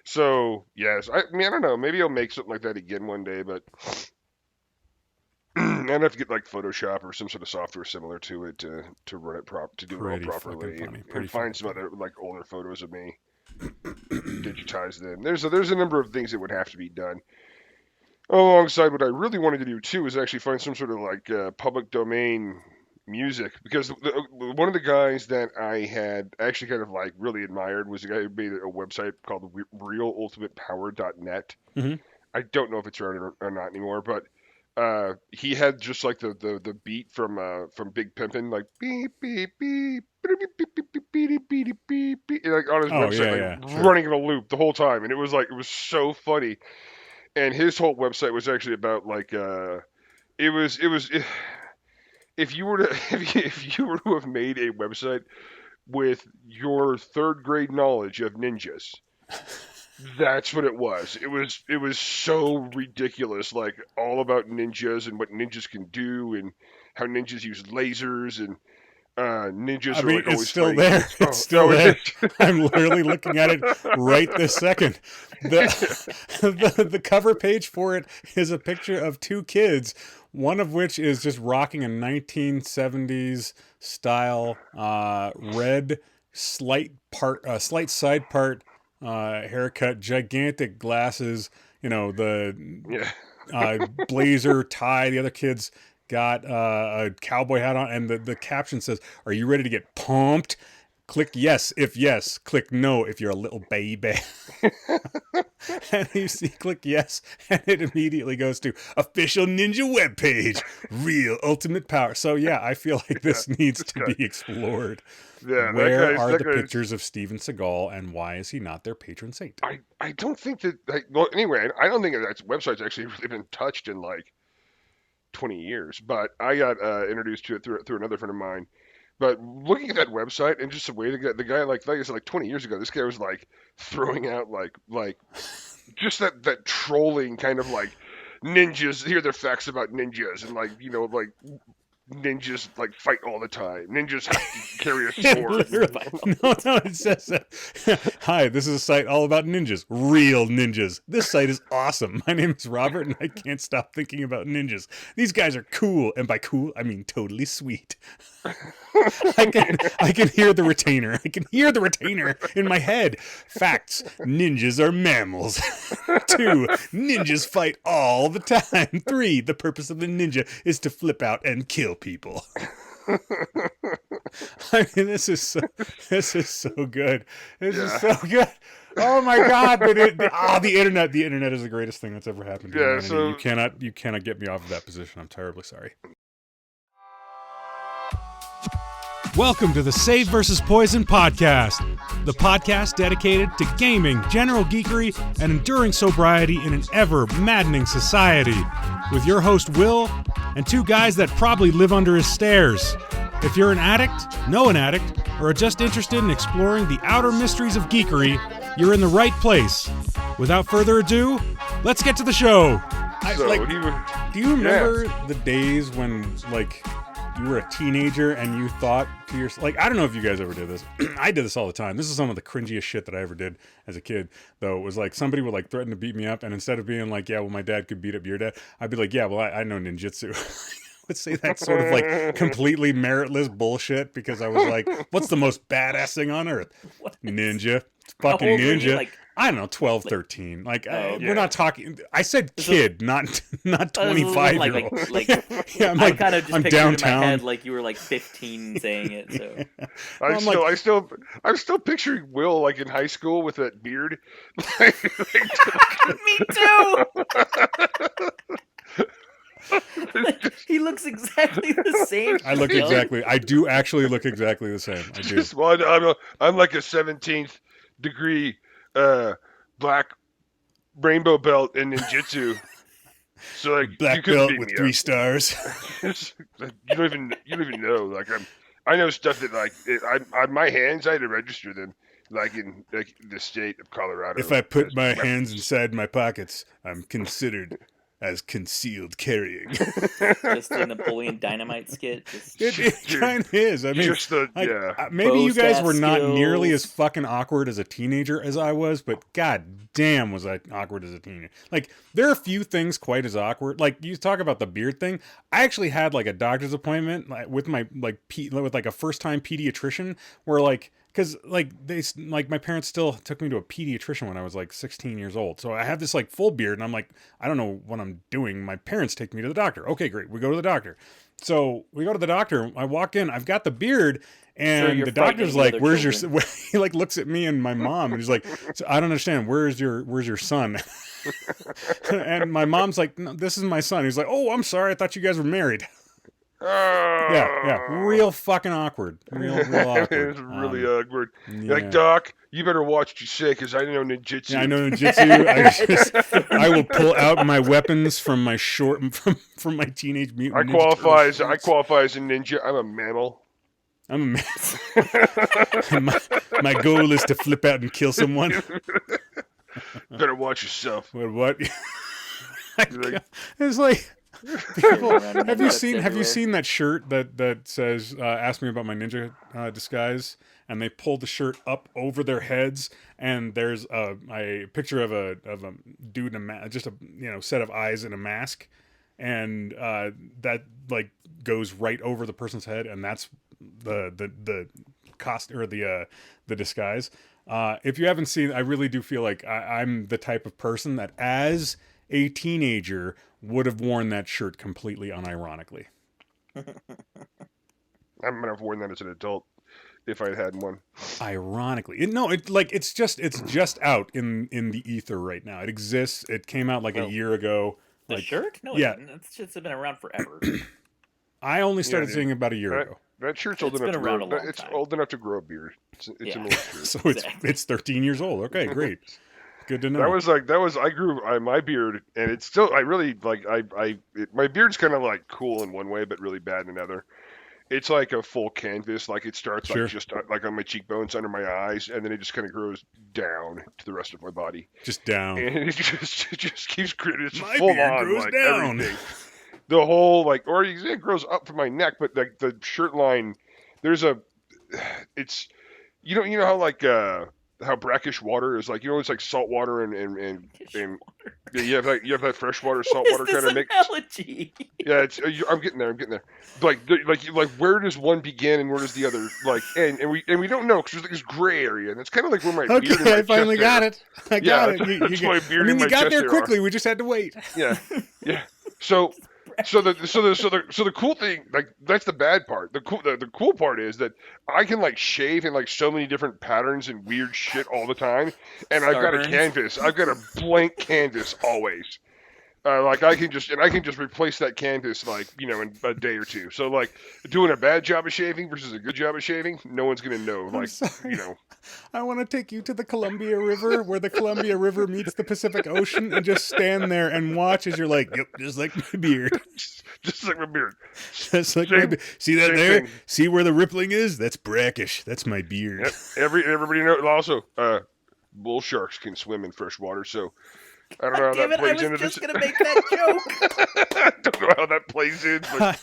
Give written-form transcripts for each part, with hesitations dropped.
So yes, I mean I don't know. Maybe I'll make something like that again one day, but I'd have to get like Photoshop or some sort of software similar to it to run it to do it all Pretty fucking properly, funny. and Pretty find fucking some funny. other like older photos of me, digitize them. There's a number of things that would have to be done. Alongside what I really wanted to do too is actually find some sort of like public domain music because one of the guys that I had actually kind of like really admired was a guy who made a website called realultimatepower.net. Hmm. I don't know if it's around or not anymore, but he had just like the beat from Big Pimpin', like beep beep beep beep beep beep beep beep beep beep beep, like on his Oh website, yeah, like yeah, sure. running in a loop the whole time, and it was so funny. And his whole website was actually about like it was if you were to if you were to have made a website with your third grade knowledge of ninjas, that's what it was. It was so ridiculous, like all about ninjas and what ninjas can do and how ninjas use lasers and I ninjas are mean, like it's always still fighting. there. It's Oh, still oh, there. I'm literally looking at it right this second. The, the cover page for it is a picture of two kids, one of which is just rocking a 1970s style red slight side part haircut, gigantic glasses. You know the yeah, blazer tie. The other kids got a cowboy hat on, and the caption says, "Are you ready to get pumped? Click yes if yes. Click no if you're a little baby." And you see, click yes, and it immediately goes to official ninja webpage, real ultimate power. So yeah, I feel like yeah. this needs This to guy, be explored. yeah, Where are that the guy's. pictures of Steven Seagal, and why is he not their patron saint? I don't think that. Well, anyway, I don't think that website's actually really been touched in like 20 years. But I got introduced to it through another friend of mine. But looking at that website and just the way the guy like I said like 20 years ago, this guy was like throwing out like just that trolling kind of like ninjas. Here are the facts about ninjas and like like ninjas like fight all the time. Ninjas have to carry a It sword. literally, no, it says that. Hi, this is a site all about ninjas, real ninjas. This site is awesome. My name is Robert, and I can't stop thinking about ninjas. These guys are cool, and by cool, I mean totally sweet. I can hear the retainer. I can hear the retainer in my head. Facts: ninjas are mammals. 2. Ninjas fight all the time. 3. The purpose of the ninja is to flip out and kill people. I mean, this is so good. This is Yeah, so good. Oh my God! The internet. The internet is the greatest thing that's ever happened to yeah. humanity. So You cannot get me off of that position. I'm terribly sorry. Welcome to the Save versus Poison podcast, the podcast dedicated to gaming, general geekery, and enduring sobriety in an ever maddening society. With your host, Will, and two guys that probably live under his stairs. If you're an addict, know an addict, or are just interested in exploring the outer mysteries of geekery, you're in the right place. Without further ado, let's get to the show. Do you remember the days when, like, you were a teenager and you thought to yourself, like, I don't know if you guys ever did this. I did this all the time. This is some of the cringiest shit that I ever did as a kid, though. It was like somebody would like threaten to beat me up, and instead of being like, yeah, well, my dad could beat up your dad, I'd be like, yeah, well, I know ninjutsu. I would say that sort of like completely meritless bullshit because I was like, what's the most badass thing on earth? What? Ninja. It's How fucking old were you? ninja. Like, I don't know, 12, 13. Like, okay. we're not talking. I said So- kid, not I was a little 25-year-old. like Yeah, I'm I like, kind of just I'm pictured in downtown. my head like you were like 15 saying it. So I'm still picturing Will like in high school with that beard. me too. He looks exactly the same. I do actually look exactly the same. I do. Just well, I'm like a 17th degree black rainbow belt in ninjutsu. So like you Black couldn't belt beat with me 3 stars. up. You don't even know. Like I know stuff that like my hands I had to register them like in like the state of Colorado. If I put as my weapons. hands inside my pockets, I'm considered as concealed carrying. Just a Napoleon Dynamite skit. It kind of is. I mean, just maybe you guys Bow were not skills. nearly as fucking awkward as a teenager as I was, but god damn was I awkward as a teenager. Like, there are a few things quite as awkward. Like, you talk about the beard thing. I actually had like a doctor's appointment with my with like a first time pediatrician where like, because like my parents still took me to a pediatrician when I was like 16 years old. So I have this like full beard and I'm like, I don't know what I'm doing. My parents take me to the doctor. Okay, great. We go to the doctor. So we go to the doctor. I walk in. I've got the beard, and the doctor's like, "Where's your?" He like looks at me and my mom, and he's like, so "I don't understand. Where's your son?" And my mom's like, "No, this is my son." He's like, "Oh, I'm sorry. I thought you guys were married." Yeah, real fucking awkward. Real awkward. It's really awkward. Yeah. Like, Doc, you better watch what you say, because I know ninjutsu. Yeah, I know ninjutsu. I will pull out my weapons from my from my teenage mutant. I qualify as a ninja. I'm a mammal. I'm a man. my goal is to flip out and kill someone. Better watch yourself. What? It's like, people, have you seen that shirt that says "Ask me about my ninja disguise"? And they pull the shirt up over their heads, and there's a picture of a dude in just a set of eyes in a mask, and that like goes right over the person's head, and that's the cost or the disguise. If you haven't seen, I really do feel like I'm the type of person that, as a teenager, would have worn that shirt completely unironically. I might have worn that as an adult if I had one. Ironically, it's just out in the ether right now. It exists. It came out like a year ago. The shirt? No, yeah, it's just been around forever. I only started seeing it about a year ago. That shirt's old enough to grow. It's old enough to grow a beard. It's an old shirt. So it's 13 years old. Okay, great. Good to know. I grew my beard, and it's still, I really like, my beard's kind of like cool in one way, but really bad in another. It's like a full canvas. Like, it starts like just like on my cheekbones, under my eyes, and then it just kind of grows down to the rest of my body. Just down. And it just keeps growing. It's my full beard on, grows like, down. everything. The whole, like, or it grows up from my neck, but like the shirt line, it's, you know how like how brackish water is, like, it's like salt water and you have that freshwater saltwater kind of mix. Analogy? Yeah, I'm getting there. Like where does one begin and where does the other like end? And we don't know, because there's like this gray area, and it's kind of like where my beard and my I finally got it. I got it. My beard and my you got there chest quickly. We just had to wait. Yeah. So the cool thing, like, that's the bad part. The cool part is that I can like shave in like so many different patterns and weird shit all the time, and I've got a canvas. I've got a blank canvas always. Like, I can just replace that canvas, like, in a day or two. So, like, doing a bad job of shaving versus a good job of shaving, no one's gonna know. Like, I want to take you to the Columbia River, where the Columbia River meets the Pacific Ocean, and just stand there and watch as you're like, yep, just like my beard. Just like my beard. Just like my beard. See that there? Thing. See where the rippling is? That's brackish. That's my beard. Yep. Everybody knows. Also, bull sharks can swim in fresh water, so I don't know how that plays into this. I was just going to make that joke. I don't know how that plays in, but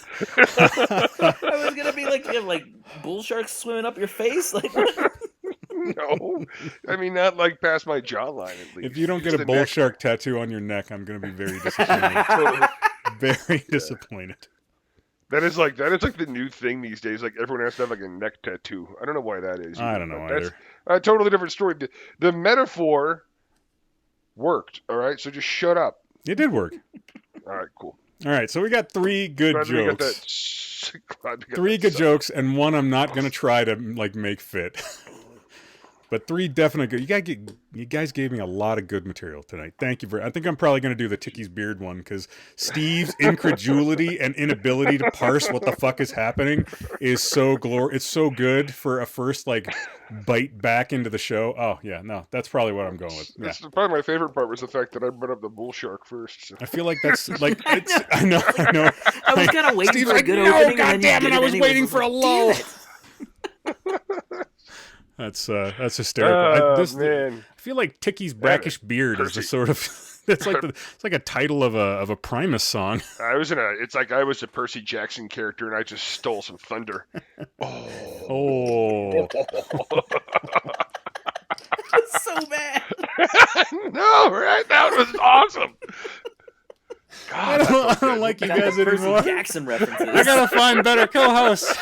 I was going to be like, you have like bull sharks swimming up your face? Like, what? No. I mean, not like past my jawline, at least. If you don't get a bull shark tattoo on your neck, I'm going to be very disappointed. Very disappointed. That is like the new thing these days. Like, everyone has to have like a neck tattoo. I don't know why that is. I don't know either. That's a totally different story. The metaphor worked, all right? So just shut up. It did work. All right, cool. All right, so we got three good jokes. Three good jokes, and one I'm not going to try to like make fit. But three definite good. You guys gave me a lot of good material tonight. Thank you I think I'm probably going to do the Ticky's beard one, because Steve's incredulity and inability to parse what the fuck is happening is so It's so good for a first like bite back into the show. Oh yeah, no, that's probably what I'm going with. Yeah. That's probably my favorite part, was the fact that I brought up the bull shark first. So. I feel like that's like I know. I was kind of waiting Steve's for a good opening. God damn it! I was waiting for a lull. That's hysterical. Man. I feel like Ticky's brackish beard is the sort of It's like a title of a Primus song. It's like I was a Percy Jackson character and I just stole some thunder. Oh. That's so bad. No, right? That was awesome. God, I don't like you Got guys the Percy anymore. Jackson references. I gotta find better co-hosts.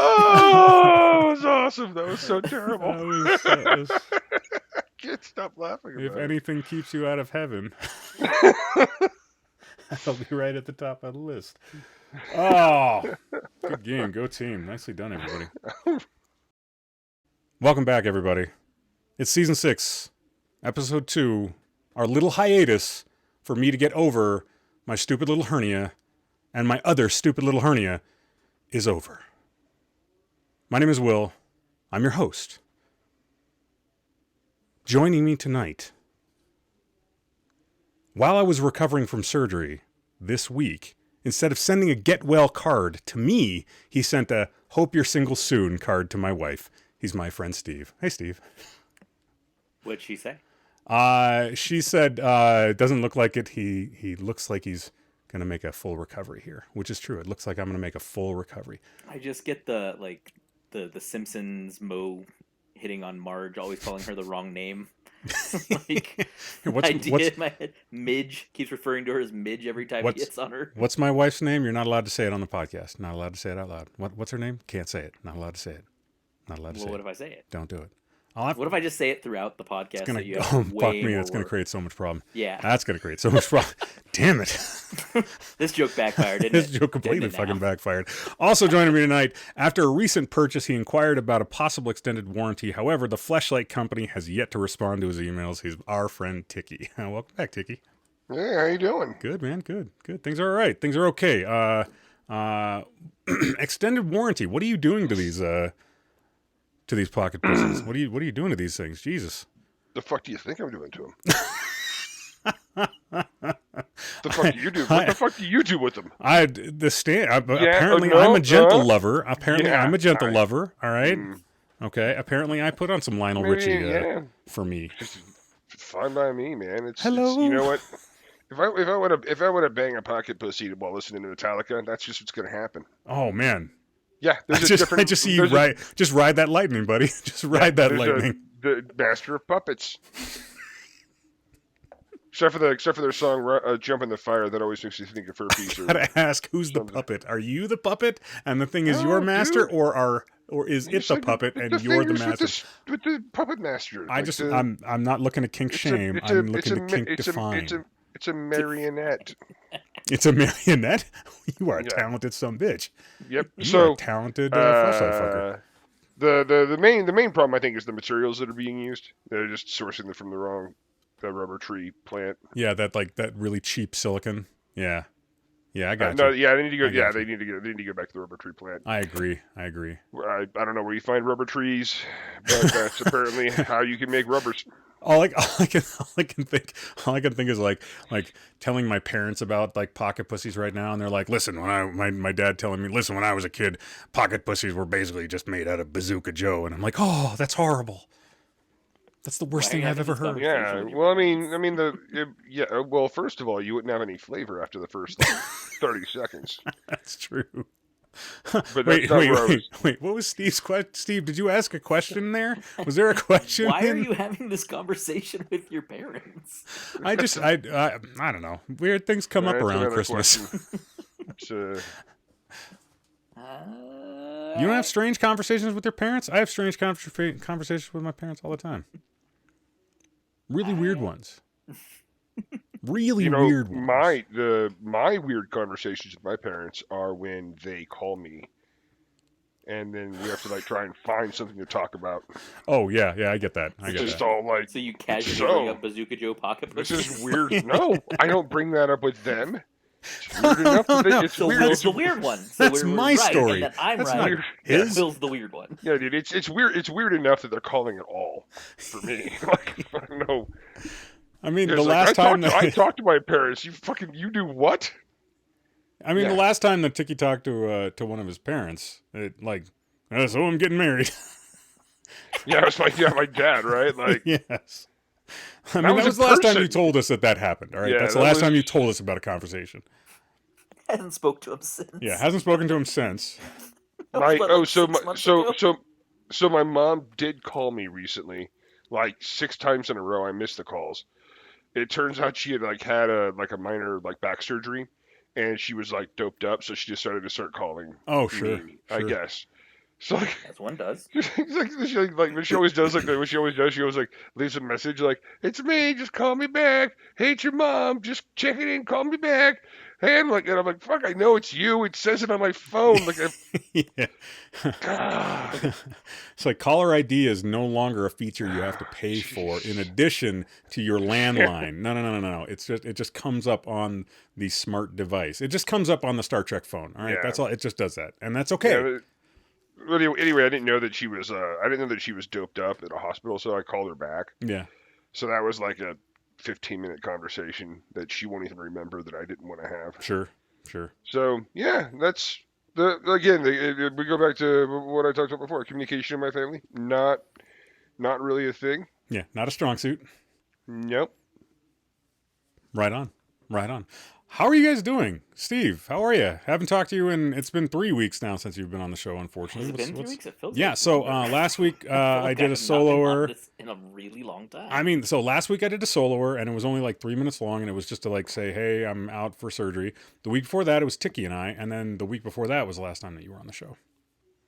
Oh, it was awesome. That was so terrible. That was- I can't stop laughing about if it. anything keeps you out of heaven, I'll be right at the top of the list. Oh, good game. Go team. Nicely done, everybody. Welcome back, everybody. It's season 6, episode 2, our little hiatus for me to get over my stupid little hernia, and my other stupid little hernia is over. My name is Will. I'm your host. Joining me tonight, while I was recovering from surgery this week, instead of sending a get well card to me, he sent a hope you're single soon card to my wife. He's my friend Steve. Hey, Steve. What'd she say? She said, it doesn't look like it. He looks like he's going to make a full recovery here, which is true. It looks like I'm going to make a full recovery. I just get the Simpsons Moe hitting on Marge, always calling her the wrong name. Like, in my head, Midge keeps referring to her as Midge every time he hits on her. What's my wife's name? You're not allowed to say it on the podcast. Not allowed to say it out loud. What's her name? Can't say it. Not allowed to say it. Not allowed to say it. What if I say it? Don't do it. What if I just say it throughout the podcast? It's gonna, so you have oh, way fuck me. more That's going to work? create so much problem. Yeah. That's going to create so much problem. Damn it. This joke backfired, didn't This it? joke completely Didn't it fucking now? backfired. Also joining me tonight, after a recent purchase, he inquired about a possible extended warranty. However, the Fleshlight company has yet to respond to his emails. He's our friend Ticky. Welcome back, Ticky. Hey, how you doing? Good, man. Good. Things are all right. Things are okay. Extended warranty. What are you doing to these pocket pussies? What are you doing to these things? Jesus. The fuck do you think I'm doing to him? The fuck do you do? What the fuck do you do with them? Apparently, I'm a gentle lover. Apparently, yeah, I'm a gentle all right. lover. All right. Okay. Apparently, I put on some Lionel Richie for me. It's fine by me, man. It's Hello. you know what? If I want to bang a pocket pussy while listening to Metallica, that's just what's gonna happen. Oh man. Yeah, I just see you ride that lightning, buddy. Just ride that lightning. The master of puppets. Except for their song "Jump in the Fire," that always makes you think of herpes. Gotta ask, who's the puppet? Are you the puppet, and the thing is your master, dude. or is it the puppet and you're the master? With the puppet master. I'm not looking to kink shame. I'm looking to kink define. It's a marionette. It's a marionette. You are a talented son-bitch. Yep. You are a talented fleshlight fucker. The main problem I think is the materials that are being used. They're just sourcing them from the wrong rubber tree plant. Yeah, that really cheap silicon. Yeah, I got No, you. yeah, they need to go. Yeah, they need to go back to the rubber tree plant. I agree. I don't know where you find rubber trees, but that's apparently how you can make rubbers. All I can think is like telling my parents about like pocket pussies right now, and they're like, listen, when my dad telling me, listen, when I was a kid, pocket pussies were basically just made out of Bazooka Joe, and I'm like, oh, that's horrible. That's the worst thing I've ever heard. Yeah, well, well, first of all, you wouldn't have any flavor after the first 30 seconds. That's true. But wait, what was Steve's question? Steve, did you ask a question there? Was there a question? Why are you having this conversation with your parents? I don't know. Weird things come up around Christmas. You don't have strange conversations with your parents? I have strange conversations with my parents all the time. Really weird ones. Weird ones. My weird conversations with my parents are when they call me, and then we have to like try and find something to talk about. Oh yeah, I get that. All like, so you casually bring up Bazooka Joe pocket pussy? This is weird. No, I don't bring that up with them. It's weird enough that it's weird. Will's the weird one. That's my story. And I'm that's right. Not his. Will's the weird one. Yeah, dude, it's weird. It's weird enough that they're calling it all for me. Like, I don't know. I mean, the last time I talked to my parents, you do what? I mean, the last time that Ticky talked to one of his parents, so I'm getting married. Yeah, it was my dad, right? Like, yes. I mean, that was the last time you told us that happened. All right, that's the last time you told us about a conversation. Hasn't spoke to him since. Yeah, hasn't spoken to him since. So my mom did call me recently, like 6 times in a row. I missed the calls. It turns out she had had a minor back surgery, and she was doped up, so she just started calling. Oh, sure. Me, I guess. So as one does. When she always does she always leaves a message it's me, just call me back. Hate your mom, just checking in, call me back. Hey, I'm like fuck, I know it's you. It says it on my phone. Yeah. It's like caller ID is no longer a feature you have to pay for in addition to your landline. No. It just comes up on the smart device. It just comes up on the Star Trek phone. All right, that's all. It just does that, and that's okay. Yeah, anyway, I didn't know that she was doped up at a hospital, so I called her back. Yeah. So that was a 15-minute conversation that she won't even remember that I didn't want to have. Sure. So yeah, that's we go back to what I talked about before. Communication in my family, not really a thing. Yeah, not a strong suit. Nope. Right on. How are you guys doing? Steve, how are you? Haven't talked to you it's been 3 weeks now since you've been on the show, unfortunately. Has it been 3 weeks? It feels yeah, so last week I did a soloer. In a really long time. I mean, so last week I did a soloer, and it was only 3 minutes long, and it was just to say, hey, I'm out for surgery. The week before that, it was Ticky and I, and then the week before that was the last time that you were on the show.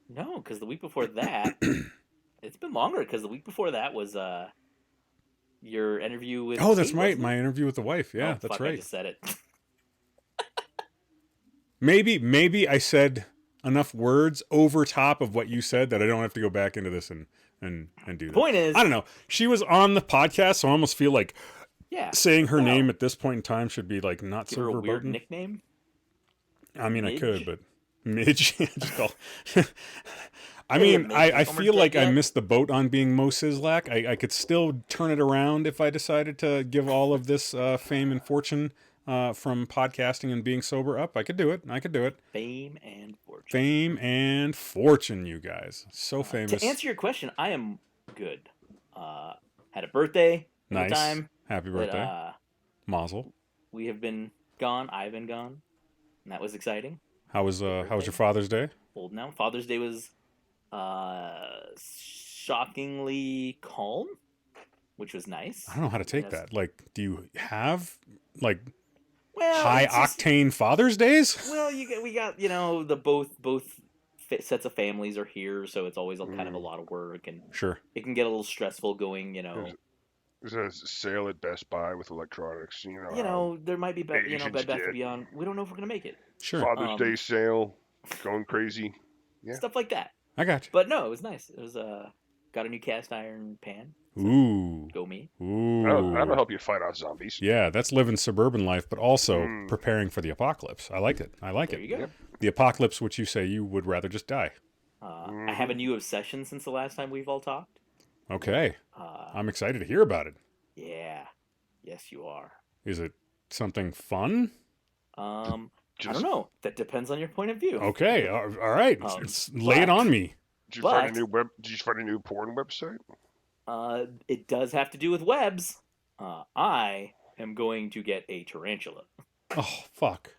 No, because the week before that, it's been longer, because the week before that was your interview with Oh, that's right, my interview with the wife. Yeah, that's right. I just said it. Maybe I said enough words over top of what you said that I don't have to go back into this and do that. The point is, I don't know. She was on the podcast, so I almost feel like saying her name at this point in time should be not so verboten. Weird nickname. I mean, Midge? I could, but Midge. Just call. I mean, I feel like I missed the boat on being Mo Sislak. I could still turn it around if I decided to give all of this fame and fortune from podcasting and being sober up. I could do it. Fame and fortune. Fame and fortune, you guys. So famous. To answer your question, I am good. Had a birthday. Nice. Time, happy birthday. Mazel. We have been gone. I've been gone. And that was exciting. How was your Father's Day? Old now. Father's Day was shockingly calm, which was nice. I don't know how to take that. Do you have high octane Father's Days? Well, we got the both sets of families are here, so it's always kind of a lot of work, and sure, it can get a little stressful going. There's a sale at Best Buy with electronics. There might be Bed Bath & Beyond. We don't know if we're gonna make it. Sure. Father's Day sale, going crazy. Yeah. Stuff like that. I got you. But no, it was nice. It was got a new cast iron pan. So ooh. Go me. Ooh. That'll help you fight off zombies. Yeah, that's living suburban life, but also preparing for the apocalypse. I like it. There you go. Yep. The apocalypse, which you say you would rather just die. I have a new obsession since the last time we've all talked. Okay. I'm excited to hear about it. Yeah. Yes, you are. Is it something fun? I don't know. That depends on your point of view. Okay. All right. Lay it on me. Did you find a new porn website? It does have to do with webs. I am going to get a tarantula. Oh, fuck.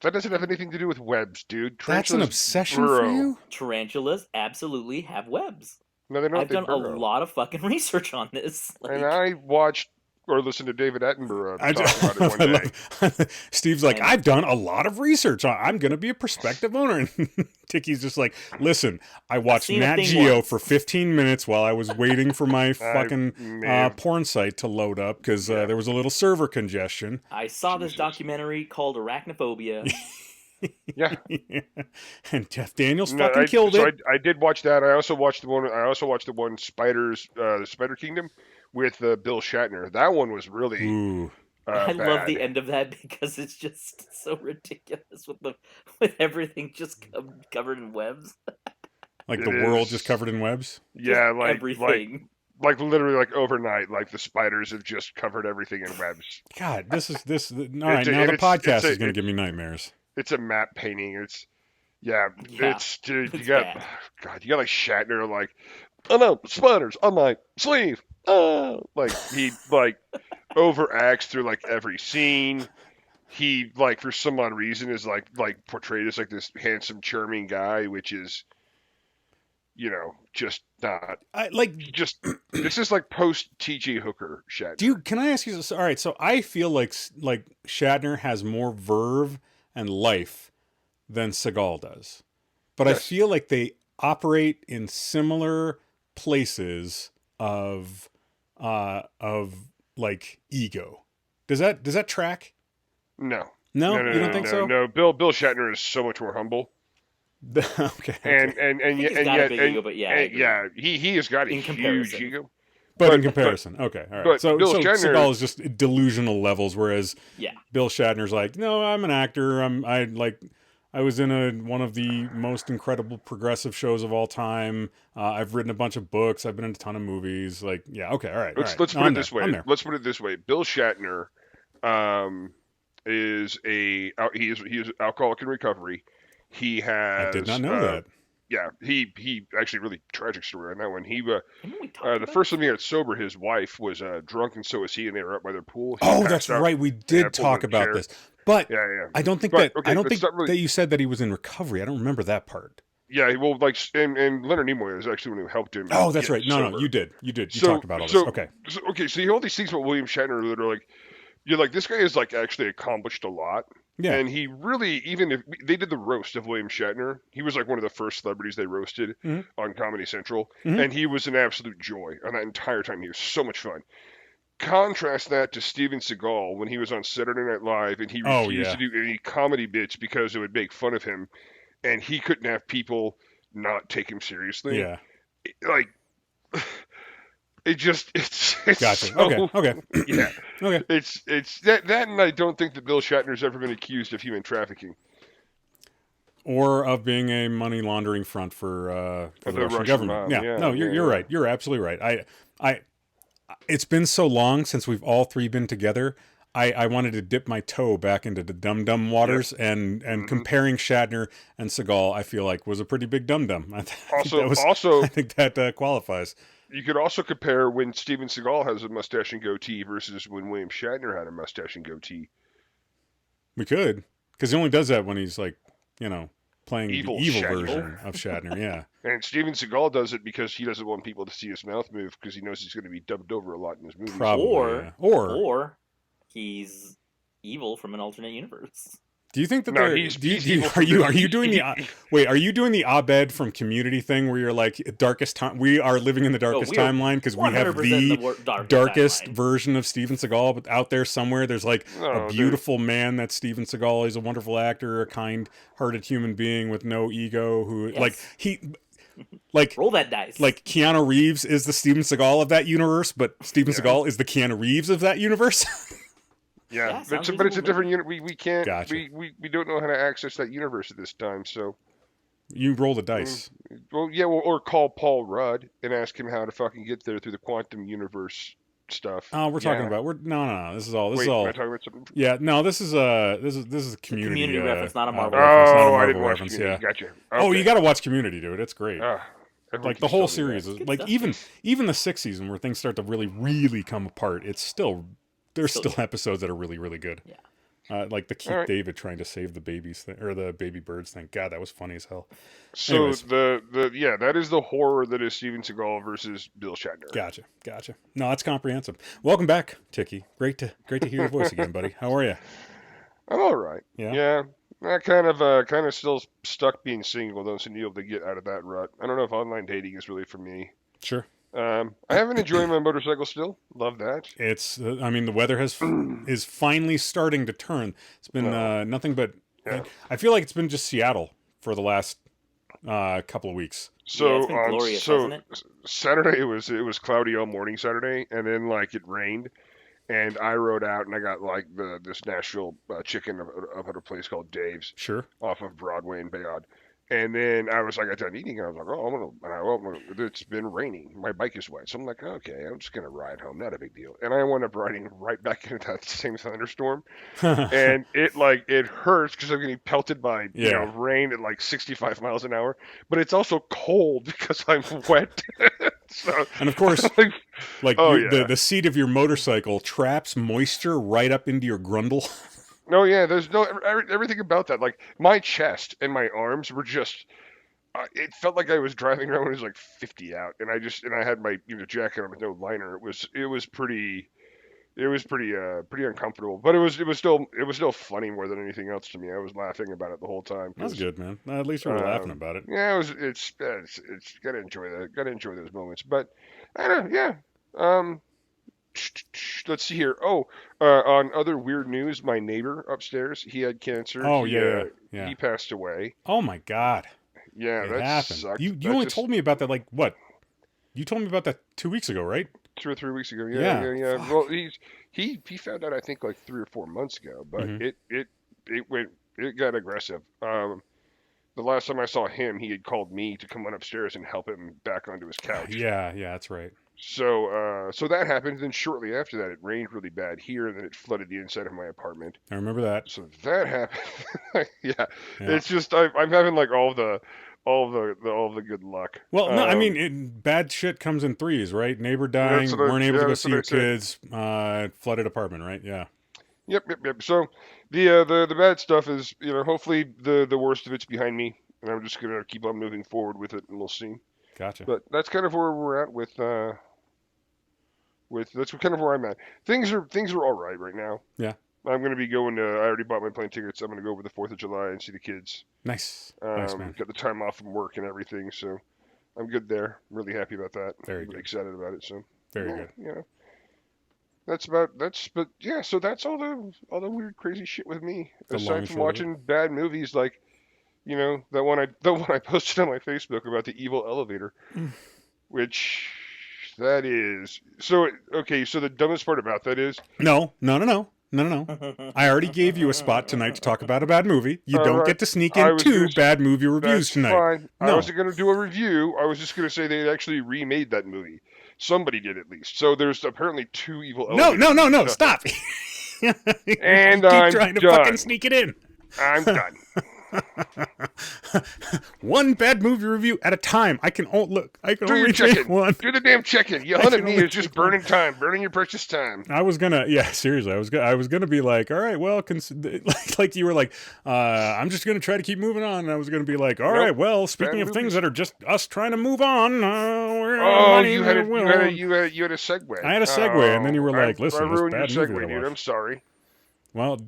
That doesn't have anything to do with webs, dude. That's an obsession for you? Tarantulas absolutely have webs. No, they're not. I've done a lot of fucking research on this. And I watched or listened to David Attenborough talk about it one day. Steve's like, I've done a lot of research. I'm going to be a prospective owner. And Ticky's just like, listen, I watched Nat Geo for 15 minutes while I was waiting for my fucking porn site to load up because there was a little server congestion. I saw this documentary called Arachnophobia. Yeah. And Jeff Daniels fucking killed it. I did watch that. I also watched the one Spiders, the Spider Kingdom with Bill Shatner. That one was really I love the end of that because it's just so ridiculous with everything just covered in webs. Like the world just covered in webs? Yeah, like everything. Like literally like overnight, like the spiders have just covered everything in webs. God, this. All right, now the podcast is going to give me nightmares. It's a map painting. Yeah, Yeah, dude. it's bad. God, you got like Shatner, like, oh no, spiders on my sleeve. Oh, like he like overacts through like every scene. He like for some odd reason is like portrayed as like this handsome, charming guy, which is just not I like. just this is like post T.J. Hooker Shatner. Can I ask you this? All right, so I feel like Shatner has more verve and life than Seagal does, but I Yes. feel like they operate in similar places of like ego. Does that track? No. No, No, no, you don't no, think no, so? no. Bill Shatner is so much more humble, Okay. and He's got a big ego, but yeah, I agree. yeah, he has got a In huge comparison. ego. But in comparison, okay, all right. But So Bill Seagal Shatner, is just delusional levels, whereas Yeah. Bill Shatner's like, no, I'm an actor. I was in one of the most incredible progressive shows of all time. I've written a bunch of books. I've been in a ton of movies. Like, yeah, okay, all right, all right. let's No, put I'm it this there. way. I'm there. Let's put it this way. Bill Shatner, is he is alcoholic in recovery. He has. I did not know that. Yeah, he actually really tragic story on that one. Haven't we talked The about first time he got sober, his wife was drunk and so was he, and they were up by their pool. He Oh, passed that's out. right. We Yeah, did pulled him talk in a about chair. this, but Yeah. I don't think But that okay, I don't but think it's not really. that you said that he was in recovery. I don't remember that part. Yeah, well, like, and Leonard Nimoy is actually one who helped him. Oh, that's get right. No, sober. you did. You So, talked about all this. so, Okay. So you hear all these things about William Shatner that are like, you're like, this guy is like actually accomplished a lot. Yeah. And he really, even if they did the roast of William Shatner, he was like one of the first celebrities they roasted Mhm. on Comedy Central, Mhm. and he was an absolute joy on that entire time. He was so much fun. Contrast that to Steven Seagal when he was on Saturday Night Live and he Oh, refused yeah. to do any comedy bits because it would make fun of him, and he couldn't have people not take him seriously. Yeah. Like, it's Gotcha. so, Okay. yeah. Okay. It's that, and I don't think that Bill Shatner's ever been accused of human trafficking. Or of being a money laundering front for the Russian government. mob. Yeah. No, you're right. You're absolutely right. It's been so long since we've all three been together. I wanted to dip my toe back into the dum-dum waters, and comparing Shatner and Seagal, I feel like was a pretty big dum-dum. I think that qualifies. You could also compare when Steven Seagal has a mustache and goatee versus when William Shatner had a mustache and goatee. We could, because he only does that when he's like, playing Evil the evil Shatner. version of Shatner. Yeah. And Steven Seagal does it because he doesn't want people to see his mouth move because he knows he's going to be dubbed over a lot in his movies. Probably. Or he's evil from an alternate universe. Do you think that No, are you doing the Abed from Community thing where you're like darkest time? We are living in the darkest timeline because we have the darkest version of Steven Seagal out there somewhere. There's like a beautiful man that's Steven Seagal. He's a wonderful actor, a kind-hearted human being with no ego. Who roll that dice. Like Keanu Reeves is the Steven Seagal of that universe, but Steven Seagal is the Keanu Reeves of that universe. Yeah, but it's a different unit. We can't. Gotcha. We don't know how to access that universe at this time. So you roll the dice. Or call Paul Rudd and ask him how to fucking get there through the quantum universe stuff. Oh, we're talking about no. This is all. Am I talking about something? Yeah, no. This is a community reference, not a Marvel reference. Oh, I didn't watch reference. Community. Yeah. Gotcha. Okay. Oh, you got to watch Community, dude. It's great. Like the whole series is like even the sixth season where things start to really come apart. There's still episodes that are really good. Yeah. Like the Keith David trying to save the babies thing, or the baby birds thing. God, that was funny as hell. So Anyways. that is the horror that is Steven Seagal versus Bill Shatner. Gotcha. No, it's comprehensive. Welcome back, Ticky. Great to hear your voice again, buddy. How are you? I'm all right. Yeah. I kind of still stuck being single. Don't seem to be able to get out of that rut. I don't know if online dating is really for me. Sure. I haven't enjoyed my motorcycle still. Love that. It's, the weather is finally starting to turn. It's been nothing but, I feel like it's been just Seattle for the last couple of weeks. So, it's been glorious, hasn't it? Saturday it was cloudy all morning Saturday, and then like it rained, and I rode out and I got like this Nashville chicken up at a place called Dave's. Sure. Off of Broadway in Bayard. And then I got done eating. And I was like, oh, it's been raining. My bike is wet. So I'm like, okay, I'm just going to ride home. Not a big deal. And I wound up riding right back into that same thunderstorm. And it hurts because I'm getting pelted by, rain at like 65 miles an hour. But it's also cold because I'm wet. So, and of course, the seat of your motorcycle traps moisture right up into your grundle. No, yeah, there's everything about that. Like my chest and my arms were just. It felt like I was driving around when it was like 50 out, and I had my jacket on with no liner. It was pretty uncomfortable, but it was still funny more than anything else to me. I was laughing about it the whole time. That's good, man. At least we were laughing about it. Yeah, it's gotta enjoy that. Gotta enjoy those moments. But I don't know. Yeah. Let's see here. On other weird news, my neighbor upstairs, he had cancer. Oh, He passed away. Oh, my God. Yeah, that happened. sucked. You only told me about that, like, what? You told me about that 2 weeks ago, right? 2 or 3 weeks ago. Yeah. Well, he found out, I think, like 3 or 4 months ago, but it got aggressive. The last time I saw him, he had called me to come on upstairs and help him back onto his couch. Yeah, that's right. So that happened. Then shortly after that, it rained really bad here, and then it flooded the inside of my apartment. I remember that. So that happened. Yeah. It's just I'm having like all the good luck. Well, no, I mean, bad shit comes in threes, right? Neighbor dying, weren't able to go see your kids, flooded apartment, right? Yeah. Yep. So the bad stuff is, hopefully the worst of it's behind me, and I'm just gonna keep on moving forward with it, and we'll see. Gotcha. But that's kind of where we're at with that's kind of where I'm at. Things are all right now. Yeah. I'm going to be going to. I already bought my plane tickets. I'm going to go over the 4th of July and see the kids. Nice. Nice, man. Got the time off from work and everything, so I'm good there. I'm really happy about that. Very good. Excited about it. So very good. Yeah. So that's all the weird crazy shit with me. Aside from watching bad movies like, the one I posted on my Facebook about the evil elevator, which that is so okay. So the dumbest part about that is no. I already gave you a spot tonight to talk about a bad movie. You don't get to sneak in 2 bad movie reviews tonight. Fine. No. I wasn't going to do a review. I was just going to say they actually remade that movie. Somebody did at least. So there's apparently 2 evil elevators. No, stop. And keep I'm trying to done. fucking sneak it in. I'm done. One bad movie review at a time. I can only check-in. make one. Do the damn check-in. Yelling at me is just burning time, burning your precious time. I was gonna, seriously. I was gonna be like, all right, well, like you were like, I'm just gonna try to keep moving on. And I was gonna be like, all right, well, speaking of things that are just us trying to move on, you had a segue. I had a segue, and then you were like, listen, I ruined this your bad segue, movie dude. I'm sorry. Well.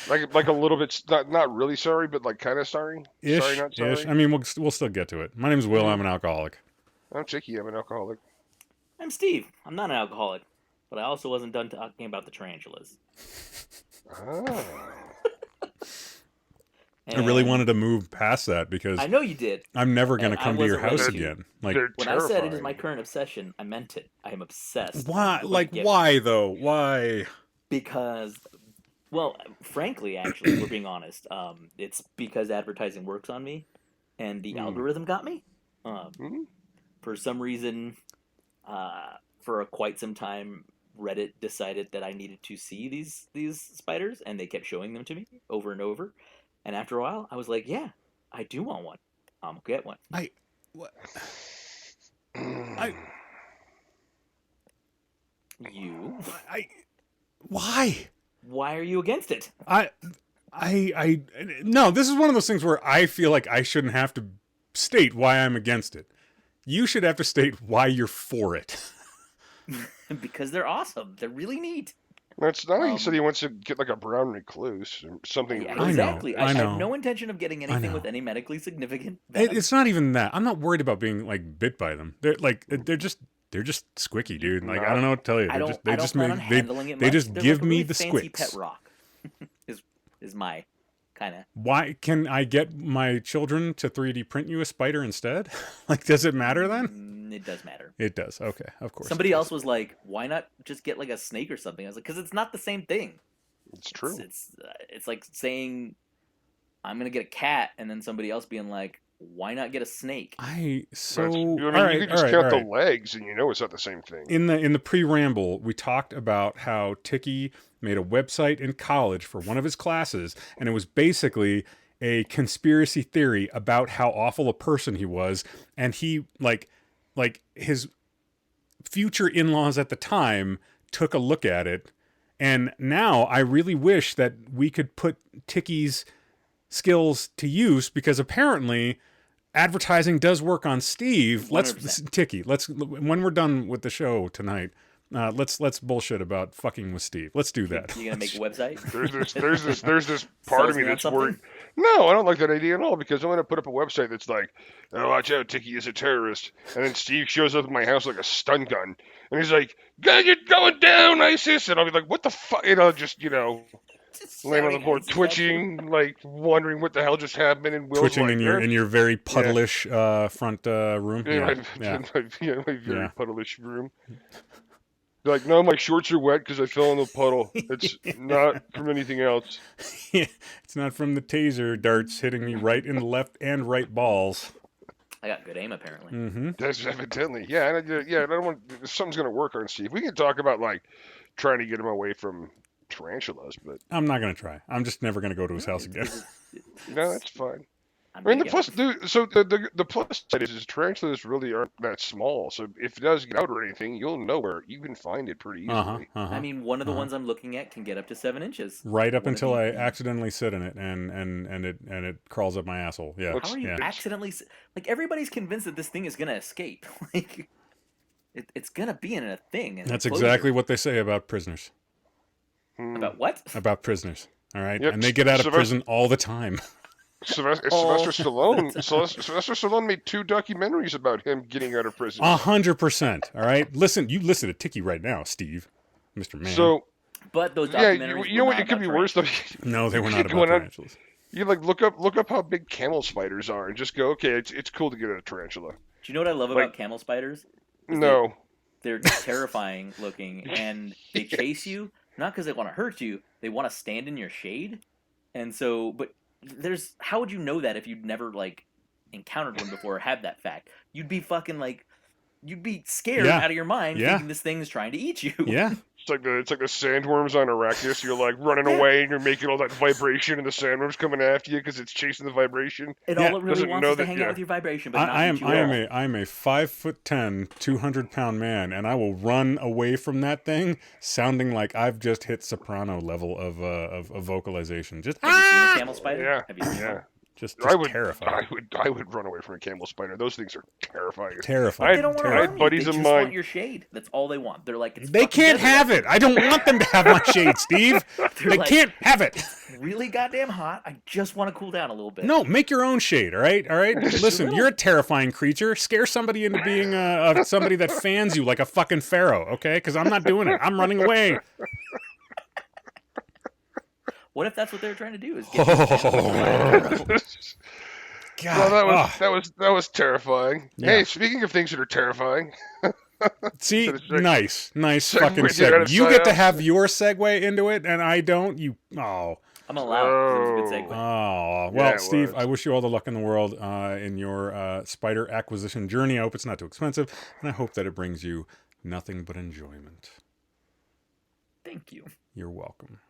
Like a little bit, not really sorry, but like kind of sorry. Sorry, not sorry. Ish. I mean, we'll still get to it. My name's Will. I'm an alcoholic. I'm Ticky. I'm an alcoholic. I'm Steve. I'm not an alcoholic, but I also wasn't done talking about the tarantulas. Oh. I really wanted to move past that because I know you did. I'm never going to come to your house again. Like when I said it is my current obsession, I meant it. I am obsessed. Why? Why though? Why? Because. Well, frankly, actually, we're being honest. It's because advertising works on me, and the algorithm got me. For some reason, for quite some time, Reddit decided that I needed to see these spiders, and they kept showing them to me over and over. And after a while, I was like, "Yeah, I do want one. I'm gonna get one." Why? Why are you against it? No, this is one of those things where I feel like I shouldn't have to state why I'm against it. You should have to state why you're for it. Because they're awesome. They're really neat. That's not. He said he wants to get like a brown recluse or something. Yeah, exactly. I know. have no intention of getting anything with any medically significant. It's not even that. I'm not worried about being like bit by them. They're just squicky, dude. Like, I don't know what to tell you. They just give me the squicks. Pet rock is my kind of. Why can I get my children to 3D print you a spider instead? Like, does it matter then? It does matter. It does. Okay, of course. Somebody else was like, "Why not just get like a snake or something?" I was like, "Because it's not the same thing." It's true. It's like saying I'm gonna get a cat, and then somebody else being like, why not get a snake? You can just count the legs, and it's not the same thing. In the pre-ramble, we talked about how Ticky made a website in college for one of his classes, and it was basically a conspiracy theory about how awful a person he was, and he like his future in-laws at the time took a look at it, and now I really wish that we could put Ticky's skills to use, because apparently advertising does work on Steve. 100%. Ticky, when we're done with the show tonight, let's bullshit about fucking with Steve. Let's do that. You gonna make a website? There's this part of me that's worried. No, I don't like that idea at all, because I'm gonna put up a website that's like, oh, watch out, Ticky is a terrorist, and then Steve shows up at my house like a stun gun, and he's like, "God, you're going down, ISIS," and I'll be like, "What the fuck?" Just laying on the floor, twitching, like wondering what the hell just happened, and Will's twitching in your very puddleish front room. My very puddleish room. Like, no, my shorts are wet because I fell in the puddle. It's not from anything else. It's not from the taser darts hitting me right in the left and right balls. I got good aim, apparently. Mm-hmm. That's evidently. Yeah, I don't want. Something's gonna work on Steve. We can talk about like trying to get him away from tarantulas, but I'm not gonna try. I'm just never gonna go to his house again. No, that's fine. The plus side is tarantulas really aren't that small. So if it does get out or anything, you'll know where you can find it pretty easily. I mean, one of the ones I'm looking at can get up to 7 inches. Right up until I accidentally sit in it and it crawls up my asshole. Yeah. How are you accidentally? Like, everybody's convinced that this thing is gonna escape. Like, it's gonna be in a thing. That's exactly what they say about prisoners. About what? About prisoners. All right, yep. And they get out of prison all the time. Sylvester Stallone made 2 documentaries about him getting out of prison. 100%. All right, listen to Ticky right now, Steve, Mr. Man. So, but those documentaries, you know what? It could be worse though. No, they were not about tarantulas. You look up how big camel spiders are, and just go, okay, it's cool to get a tarantula. Do you know what I love about camel spiders? No, they're terrifying looking, and they chase you not because they want to hurt you; they want to stand in your shade. And so, but how would you know that if you'd never like encountered one before or had that fact? You'd be fucking like, you'd be scared out of your mind thinking this thing is trying to eat you. Yeah. It's like the sandworms on Arrakis. You're like running away and you're making all that vibration, and the sandworm's coming after you because it's chasing the vibration. All it really wants is to hang out with your vibration, but I am a 5'10", 200-pound man, and I will run away from that thing, sounding like I've just hit soprano level of vocalization. Just have you seen a camel spider? Yeah, have you seen one? Just terrifying. I would run away from a camel spider. Those things are terrifying. Terrifying. They don't want to harm you. They just want your shade. That's all they want. They're like, they can't have it. I don't want them to have my shade, Steve. They can't have it. It's really goddamn hot. I just want to cool down a little bit. No, make your own shade. All right. Listen, you're a terrifying creature. Scare somebody into being somebody that fans you like a fucking pharaoh. Okay, because I'm not doing it. I'm running away. What if that's what they were trying to do? Is get God, well, that was terrifying. Yeah. Hey, speaking of things that are terrifying. See, nice fucking segue. You get to have your segue into it, and I don't. I'm allowed. It was a good segue. Oh, well, Steve, I wish you all the luck in the world in your spider acquisition journey. I hope it's not too expensive, and I hope that it brings you nothing but enjoyment. Thank you. You're welcome.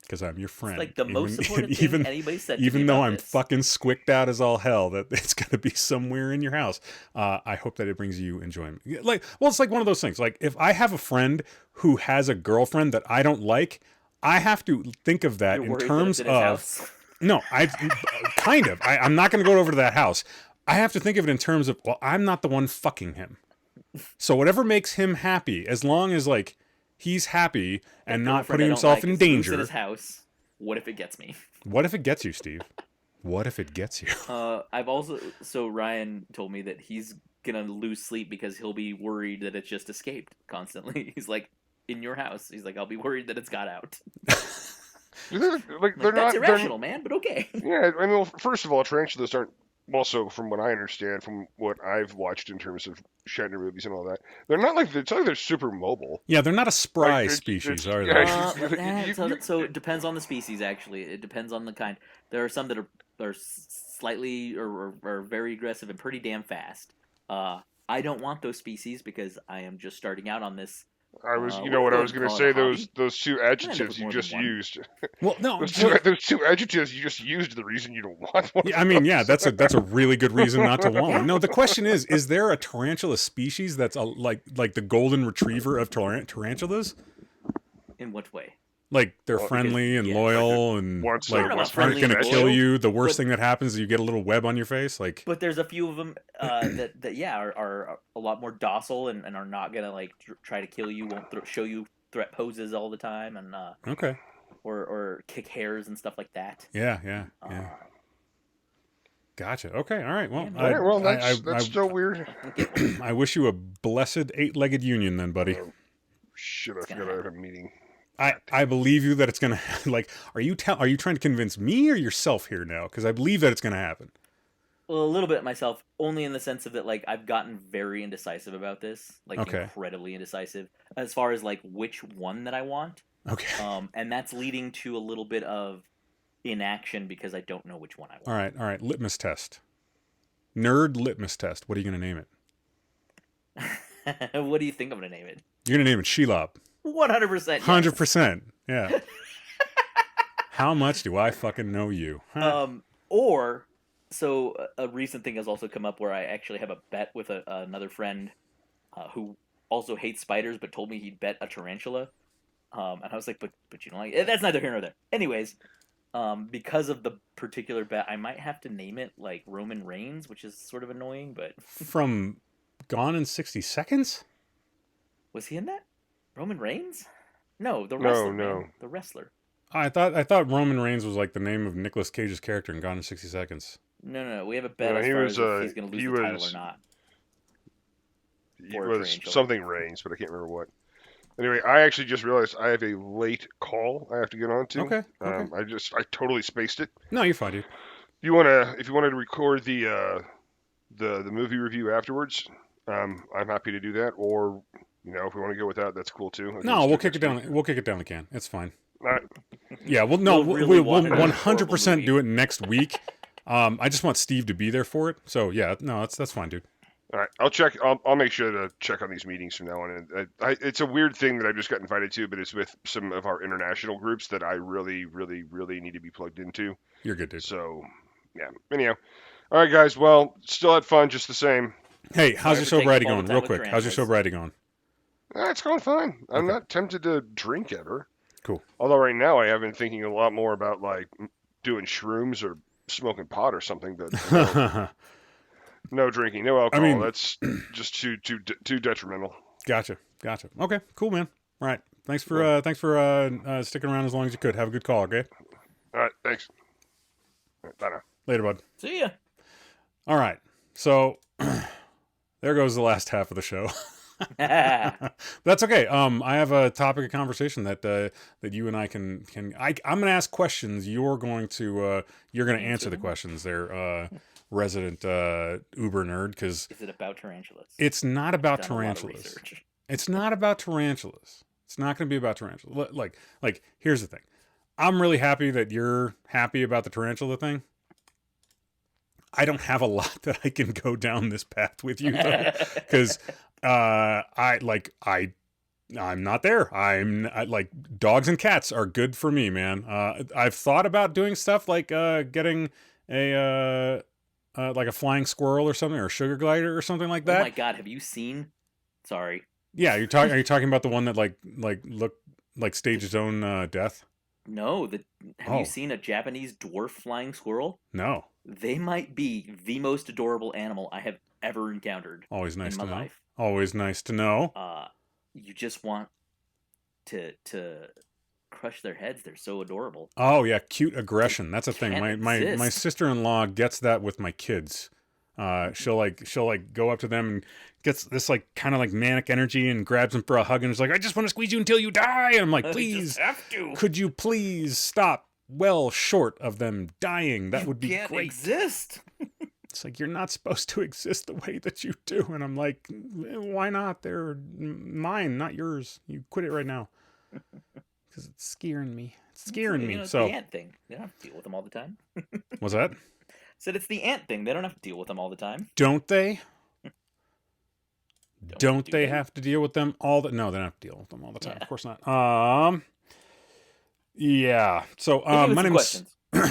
Because I'm your friend. It's like the most supportive thing anybody said to me. Even though I'm fucking squicked out as all hell that it's going to be somewhere in your house, I hope that it brings you enjoyment. It's like one of those things. Like, if I have a friend who has a girlfriend that I don't like, I have to think of that in terms of... No, kind of. I'm not going to go over to that house. I have to think of it in terms of, well, I'm not the one fucking him. So whatever makes him happy, as long as, like, he's happy and not putting himself in danger. At his house. What if it gets me? What if it gets you, Steve? What if it gets you? So Ryan told me that he's gonna lose sleep because he'll be worried that it's just escaped constantly. He's like, in your house. He's like, I'll be worried that it's got out. That's irrational, man, but okay. Yeah, I mean, well, first of all, tarantulas aren't. Also, from what I understand, from what I've watched in terms of Shatner movies and all that, they're not like they're super mobile. Yeah, they're not a spry species, are they? So it depends on the species. Actually, it depends on the kind. There are some that are are slightly or very aggressive and pretty damn fast. I don't want those species because I am just starting out on this. I was going to say, those two adjectives you just used. Well, no, those two adjectives you just used the reason you don't want one. Yeah, I mean, yeah, that's a really good reason not to want one. No, the question is there a tarantula species that's like the golden retriever of tarantulas? In what way? Like they're friendly and loyal and aren't going to kill you. The worst thing that happens is you get a little web on your face. Like, but there's a few of them that are a lot more docile and are not gonna like try to kill you. Won't show you threat poses all the time and okay, or kick hairs and stuff like that. Yeah. Gotcha. Okay. All right. Well, that's still weird. I wish you a blessed 8-legged union, then, buddy. Oh, shit! I forgot I had a meeting. I believe you that it's gonna like. Are you trying to convince me or yourself here now? Because I believe that it's gonna happen. Well, a little bit myself, only in the sense of that, like I've gotten very indecisive about this, like incredibly indecisive as far as like which one that I want. Okay. And that's leading to a little bit of inaction because I don't know which one I want. All right. Litmus test. Nerd litmus test. What are you gonna name it? What do you think I'm gonna name it? You're gonna name it Shelob. 100%. 100%. Yeah. How much do I fucking know you? Huh? So a recent thing has also come up where I actually have a bet with another friend who also hates spiders, but told me he'd bet a tarantula. And I was like, but you don't like it. That's neither here nor there. Anyways, because of the particular bet, I might have to name it like Roman Reigns, which is sort of annoying, but from Gone in 60 Seconds? Was he in that? Roman Reigns? No, the wrestler. No. Man. The wrestler. I thought Roman Reigns was like the name of Nicolas Cage's character in Gone in 60 Seconds. No. We have a bet as far as if he's going to lose the title or not. He was something Reigns, but I can't remember what. Anyway, I actually just realized I have a late call I have to get on to. Okay. I totally spaced it. No, you're fine, dude. If you wanted to record the movie review afterwards, I'm happy to do that. Or if we want to go without, that's cool too. No, we'll kick it down. We'll kick it down the can. It's fine. All right. Yeah, we'll 100% do it next week. I just want Steve to be there for it. So yeah, no, that's fine, dude. All right, I'll check. I'll make sure to check on these meetings from now on. And it's a weird thing that I just got invited to, but it's with some of our international groups that I really, really, really need to be plugged into. You're good, dude. So yeah. Anyhow, all right, guys. Well, still had fun, just the same. Hey, how's your sobriety going? Real quick, how's your sobriety going? It's going fine. I'm not tempted to drink ever. Cool. Although right now I have been thinking a lot more about like doing shrooms or smoking pot or something. But no drinking, no alcohol. I mean, that's just too detrimental. Gotcha. Okay, cool, man. All right. Thanks for sticking around as long as you could. Have a good call, okay? All right. Thanks. All right, bye now. Later, bud. See ya. All right. So there goes the last half of the show. That's okay. I have a topic of conversation that you and I can. I'm going to ask questions. You're going to answer the questions. There, resident Uber nerd. Because is it about tarantulas? It's not about tarantulas. It's not about tarantulas. It's not going to be about tarantulas. Like here's the thing. I'm really happy that you're happy about the tarantula thing. I don't have a lot that I can go down this path with you because I'm not there. I like dogs and cats are good for me, man. I've thought about doing stuff like getting a like a flying squirrel or something, or a sugar glider or something like that. Oh my god, have you seen? Sorry. Yeah, are you talking about the one that like looked like staged his own death? No, have you seen a Japanese dwarf flying squirrel? No. They might be the most adorable animal I have ever encountered. Always nice in to my know. Life. Always nice to know. You just want to crush their heads. They're so adorable. Oh yeah, cute aggression. That's a thing. My sister-in-law gets that with my kids. She'll go up to them and gets this like kind of like manic energy and grabs them for a hug and is like, I just want to squeeze you until you die. And I'm like, please, could you please stop? Well, short of them dying, that would be great. You can't exist. It's like, you're not supposed to exist the way that you do. And I'm like, why not? They're mine, not yours. You quit it right now. because it's scaring me. It's scaring me. It's so the ant thing. They don't have to deal with them all the time. What's that? Said it's the ant thing. They don't have to deal with them all the time. Don't they? Don't they have to deal with them all the? No, they don't have to deal with them all the time. Yeah. Of course not. Yeah. So my name's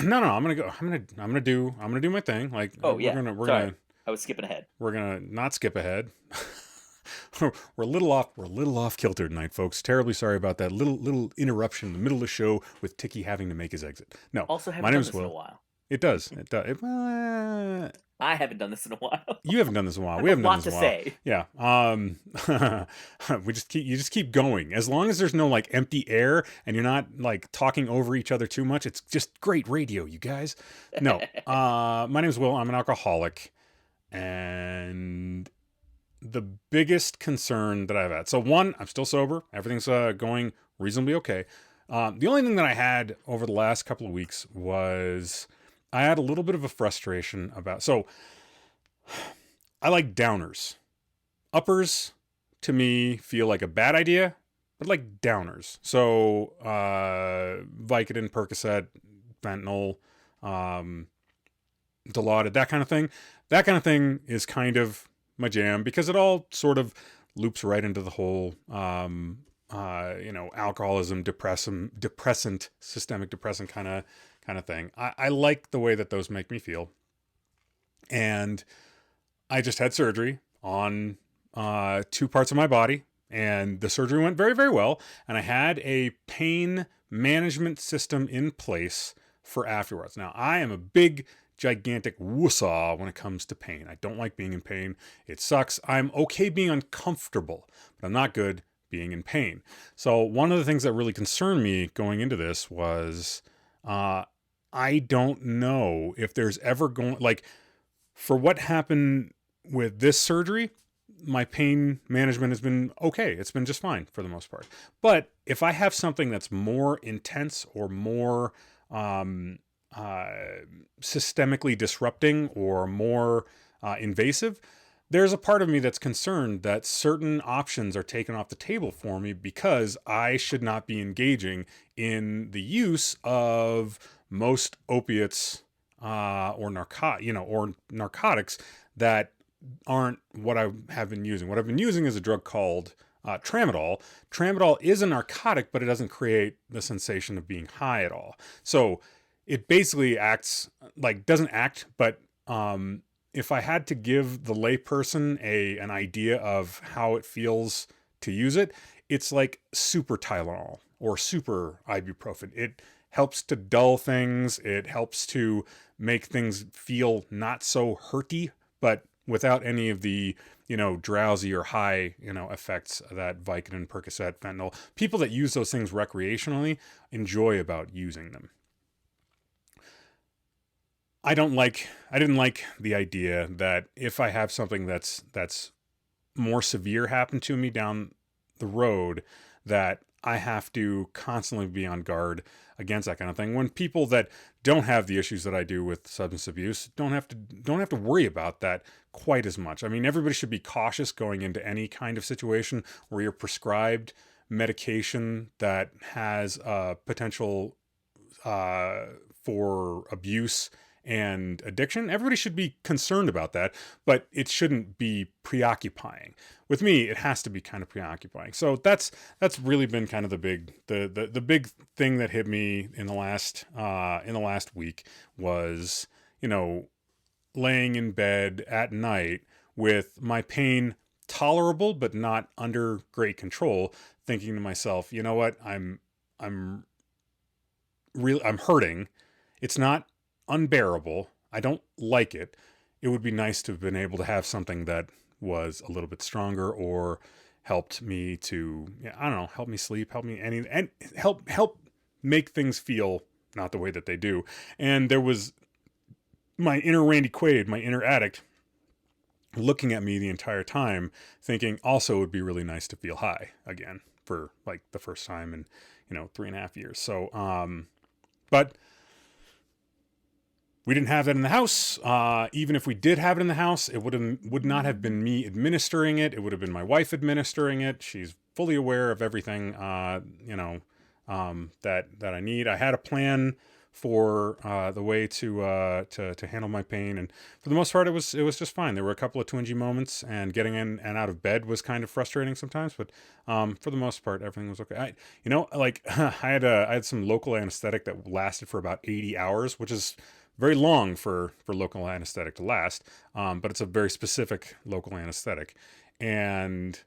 no. I'm gonna do my thing. Like we're gonna. I was skipping ahead. We're gonna not skip ahead. We're a little off kilter tonight, folks. Terribly sorry about that little interruption in the middle of the show with Ticky having to make his exit. No, also haven't my done name's this Will. in a while. It does. I haven't done this in a while. You haven't done this in a while. We haven't done this in a while. Yeah. You just keep going. As long as there's no like empty air and you're not like talking over each other too much, it's just great radio, you guys. No. My name's Will. I'm an alcoholic. And the biggest concern that I've had. So one, I'm still sober. Everything's going reasonably okay. The only thing that I had over the last couple of weeks was I had a little bit of a frustration about, so I like downers. Uppers to me feel like a bad idea, but like downers. So, Vicodin, Percocet, fentanyl, Dilaudid, that kind of thing. That kind of thing is kind of my jam because it all sort of loops right into the whole, alcoholism, depressant, systemic depressant kind of thing. I like the way that those make me feel. And I just had surgery on 2 parts of my body, and the surgery went very, very well. And I had a pain management system in place for afterwards. Now, I am a big, gigantic wussaw when it comes to pain. I don't like being in pain. It sucks. I'm okay being uncomfortable, but I'm not good being in pain. So one of the things that really concerned me going into this was I don't know if there's ever going, like, for what happened with this surgery, my pain management has been okay. It's been just fine for the most part. But if I have something that's more intense or more systemically disrupting or more invasive, there's a part of me that's concerned that certain options are taken off the table for me because I should not be engaging in the use of most opiates or narcotics that aren't what I have been using. What I've been using is a drug called tramadol. Tramadol is a narcotic, but it doesn't create the sensation of being high at all. So it basically doesn't act, but if I had to give the layperson an idea of how it feels to use it, it's like super Tylenol or super ibuprofen. It helps to dull things. It helps to make things feel not so hurty, but without any of the, drowsy or high, effects that Vicodin, Percocet, fentanyl, people that use those things recreationally enjoy about using them. I didn't like the idea that if I have something that's more severe happen to me down the road, that I have to constantly be on guard against that kind of thing. When people that don't have the issues that I do with substance abuse don't have to worry about that quite as much. I mean, everybody should be cautious going into any kind of situation where you're prescribed medication that has potential for abuse and addiction. Everybody should be concerned about that, but it shouldn't be preoccupying. With me, it has to be kind of preoccupying. So that's really been kind of the big thing that hit me in the last week was, laying in bed at night with my pain tolerable but not under great control, thinking to myself, you know what, I'm hurting. It's not unbearable. I don't like it. It would be nice to have been able to have something that was a little bit stronger or helped me to, help me sleep, and help make things feel not the way that they do. And there was my inner Randy Quaid, my inner addict, looking at me the entire time, thinking also it would be really nice to feel high again for like the first time in, 3.5 years. So, but we didn't have that in the house. Even if we did have it in the house, it would not have been me administering it. It would have been my wife administering it. She's fully aware of everything, that I need. I had a plan for the way to handle my pain, and for the most part, it was just fine. There were a couple of twingy moments, and getting in and out of bed was kind of frustrating sometimes, but for the most part, everything was okay. I had some local anesthetic that lasted for about 80 hours, which is very long for local anesthetic to last, but it's a very specific local anesthetic, and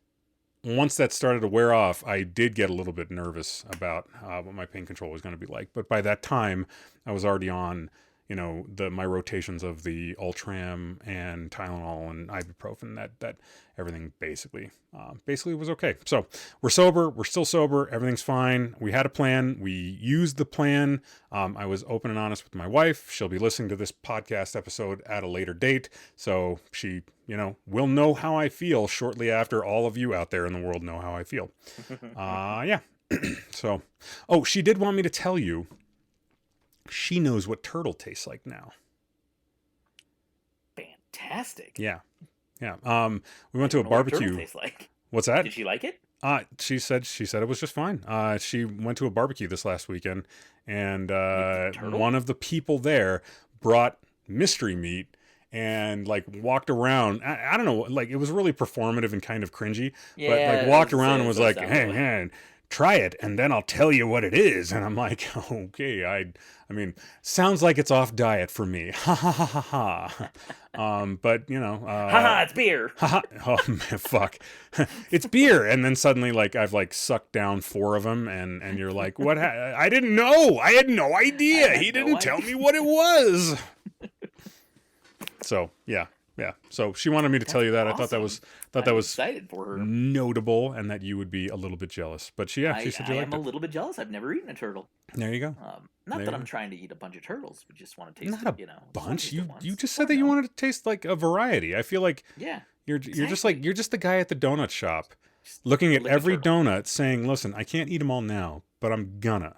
once that started to wear off, I did get a little bit nervous about what my pain control was going to be like. But by that time, I was already on, my rotations of the Ultram and Tylenol and ibuprofen. That everything basically was okay. So we're sober. We're still sober. Everything's fine. We had a plan. We used the plan. I was open and honest with my wife. She'll be listening to this podcast episode at a later date, so she will know how I feel shortly after all of you out there in the world know how I feel. Yeah. So, she did want me to tell you she knows what turtle tastes like now. Fantastic. Yeah. Yeah. We went to a barbecue. What turtle tastes like. What's that? Did she like it? She said it was just fine. She went to a barbecue this last weekend, and one of the people there brought mystery meat and walked around. I don't know, it was really performative and kind of cringy. Yeah, but walked around and was like, "Hey man, try it, and then I'll tell you what it is." And I'm like, "Okay, I mean, sounds like it's off diet for me." Ha ha ha ha ha. But haha, it's beer. Haha. Oh man, fuck, it's beer. And then suddenly, I've sucked down 4 of them, and you're like, "What? I didn't know. I had no idea. He didn't tell me what it was." So yeah. So she wanted me to tell you that. Awesome. I thought that was excited for her. Notable, and that you would be a little bit jealous. But she said you liked it. I am a little bit jealous. I've never eaten a turtle. There you go. Not that I'm trying to eat a bunch of turtles. We just want to taste not it, a bunch. You just said that you wanted to taste like a variety. I feel like you're just the guy at the donut shop, looking at every donut, saying, "Listen, I can't eat them all now, but I'm gonna."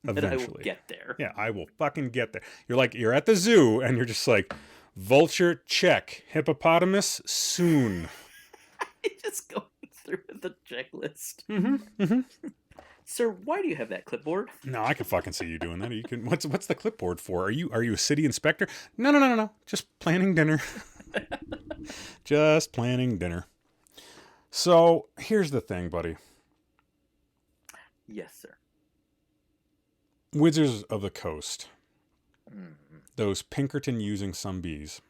Eventually. But I will get there. Yeah, I will fucking get there. You're at the zoo, and you're just like, vulture, check. Hippopotamus, soon. Just going through the checklist. Mm-hmm. Sir, why do you have that clipboard? No, I can fucking see you doing that. You can. What's the clipboard for? Are you a city inspector? No. Just planning dinner. Just planning dinner. So here's the thing, buddy. Yes, sir. Wizards of the Coast. Those Pinkerton using some bees.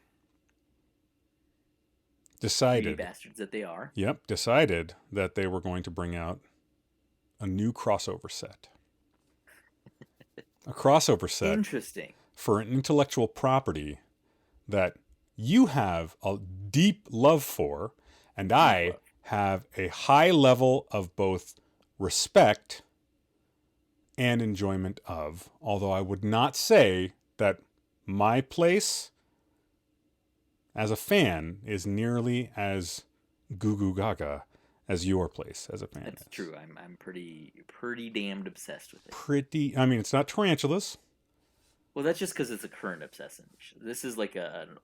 Decided. Bee bastards that they are. Yep, decided that they were going to bring out a new crossover set. A crossover set. Interesting. For an intellectual property that you have a deep love for, and I have a high level of both respect and enjoyment of. Although I would not say that my place as a fan is nearly as goo goo gaga as your place as a fan. That's true. I'm pretty damned obsessed with it. I mean, it's not tarantulas. Well, that's just because it's a current obsession. This is like an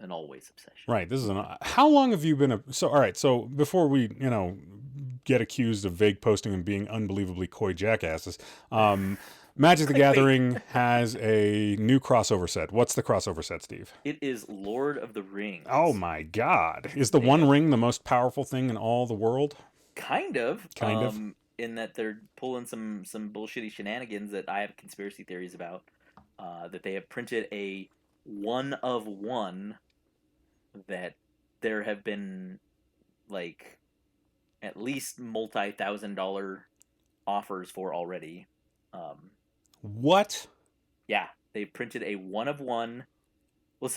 always obsession. Right. How long have you been so before we, get accused of vague posting and being unbelievably coy jackasses, Magic the Gathering has a new crossover set. What's the crossover set, Steve? It is Lord of the Rings. Oh my God. Is the One Ring the most powerful thing in all the world? Kind of. In that they're pulling some bullshitty shenanigans that I have conspiracy theories about. That they have printed a 1 of 1 that there have been at least multi-$1,000 offers for already. What? Yeah, they printed a 1 of 1. Well,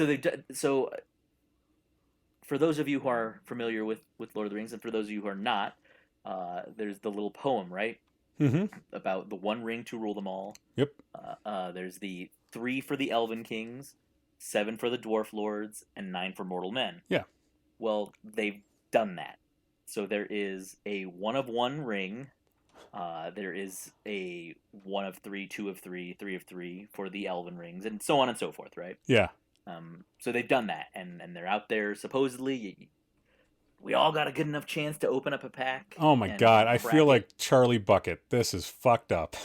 so for those of you who are familiar with Lord of the Rings, and for those of you who are not, there's the little poem, right? Mm-hmm. About the 1 ring to rule them all. Yep. There's the 3 for the Elven Kings, 7 for the Dwarf Lords, and 9 for mortal men. Yeah. Well, they've done that. So there is a 1 of 1 ring. There is a 1 of 3, 2 of 3, 3 of 3 for the Elven Rings, and so on and so forth, right? Yeah. So they've done that, and they're out there supposedly. we all got a good enough chance to open up a pack. Oh my god, I feel like Charlie Bucket. This is fucked up.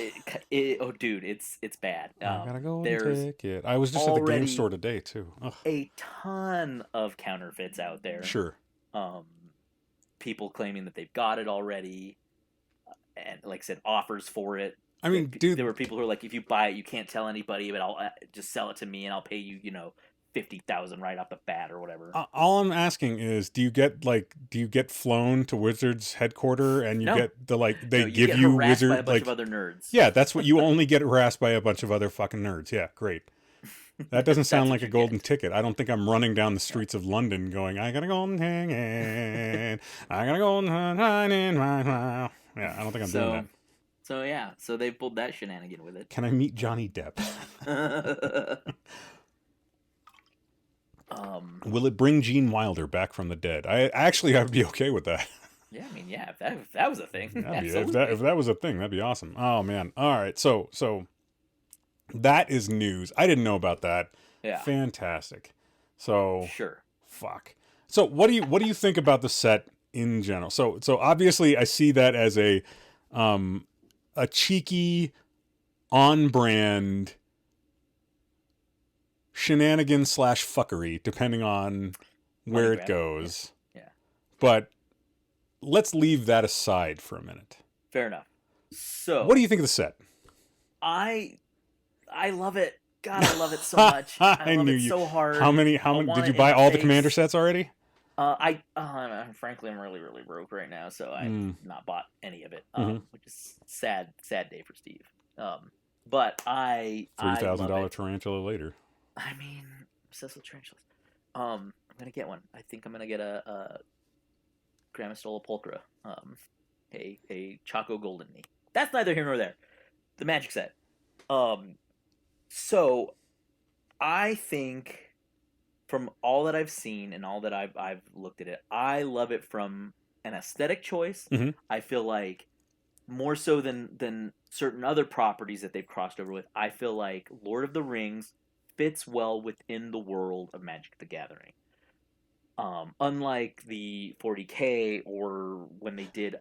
Oh, dude, it's bad. I gotta go and take it. I was just at the game store today too. Ugh. A ton of counterfeits out there. Sure. People claiming that they've got it already, and like I said, offers for it. I mean, dude, there were people who are like, if you buy it, you can't tell anybody, but I'll just sell it to me, and I'll pay you, $50,000 right off the bat or whatever. All I'm asking is, do you get flown to Wizards headquarter and you get they give you Wizard by a bunch of other nerds? Yeah, that's what you only get harassed by a bunch of other fucking nerds. Yeah, great. That doesn't sound like a golden ticket. I don't think I'm running down the streets of London going, I gotta go and hang in. I gotta go and hang in. Yeah, I don't think I'm doing that. So they pulled that shenanigan with it. Can I meet Johnny Depp? Will it bring Gene Wilder back from the dead? I'd be okay with that. Yeah, I mean, yeah, if that was a thing. If that was a thing, that'd be awesome. Oh man. All right. So that is news. I didn't know about that. Yeah. Fantastic. So sure. Fuck. So what do you think about the set in general? So obviously I see that as a cheeky, on-brand shenanigan / fuckery, depending on where it goes. Yeah. But let's leave that aside for a minute. Fair enough. So what do you think of the set? I love it. God, I love it so much. I love it so hard. How many did you buy all the commander sets already? Frankly, I'm really, really broke right now, so I've not bought any of it, which is sad day for Steve. But $3,000 tarantula later. I mean, obsessed with tarantulas. I'm gonna get one. I think I'm gonna get a Gramistola pulchra, a Choco Golden Knee. That's neither here nor there. The Magic set. So I think from all that I've seen and all that I've looked at it, I love it from an aesthetic choice. Mm-hmm. I feel like more so than certain other properties that they've crossed over with, I feel like Lord of the Rings fits well within the world of Magic the Gathering. Unlike the 40K or when they did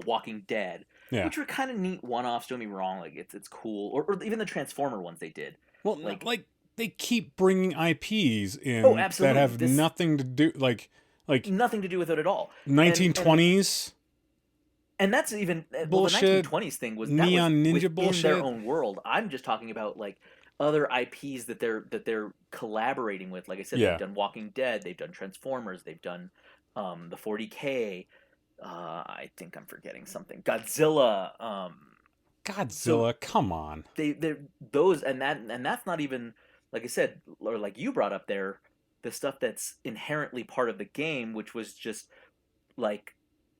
Walking Dead, which were kind of neat one-offs. Don't get me wrong, like it's cool, or even the Transformer ones they did. Well, like they keep bringing IPs in that have nothing to do like nothing to do with it at all. 1920s. And that's even bullshit. The 1920s thing was Neon Ninja bullshit in their own world. I'm just talking about like other IPs that they're collaborating with. Like I said, they've done Walking Dead, they've done Transformers, they've done the 40K. I think I'm forgetting something. Godzilla. So come on. They're those and that's not even, like I said, or like you brought up there, the stuff that's inherently part of the game, which was just like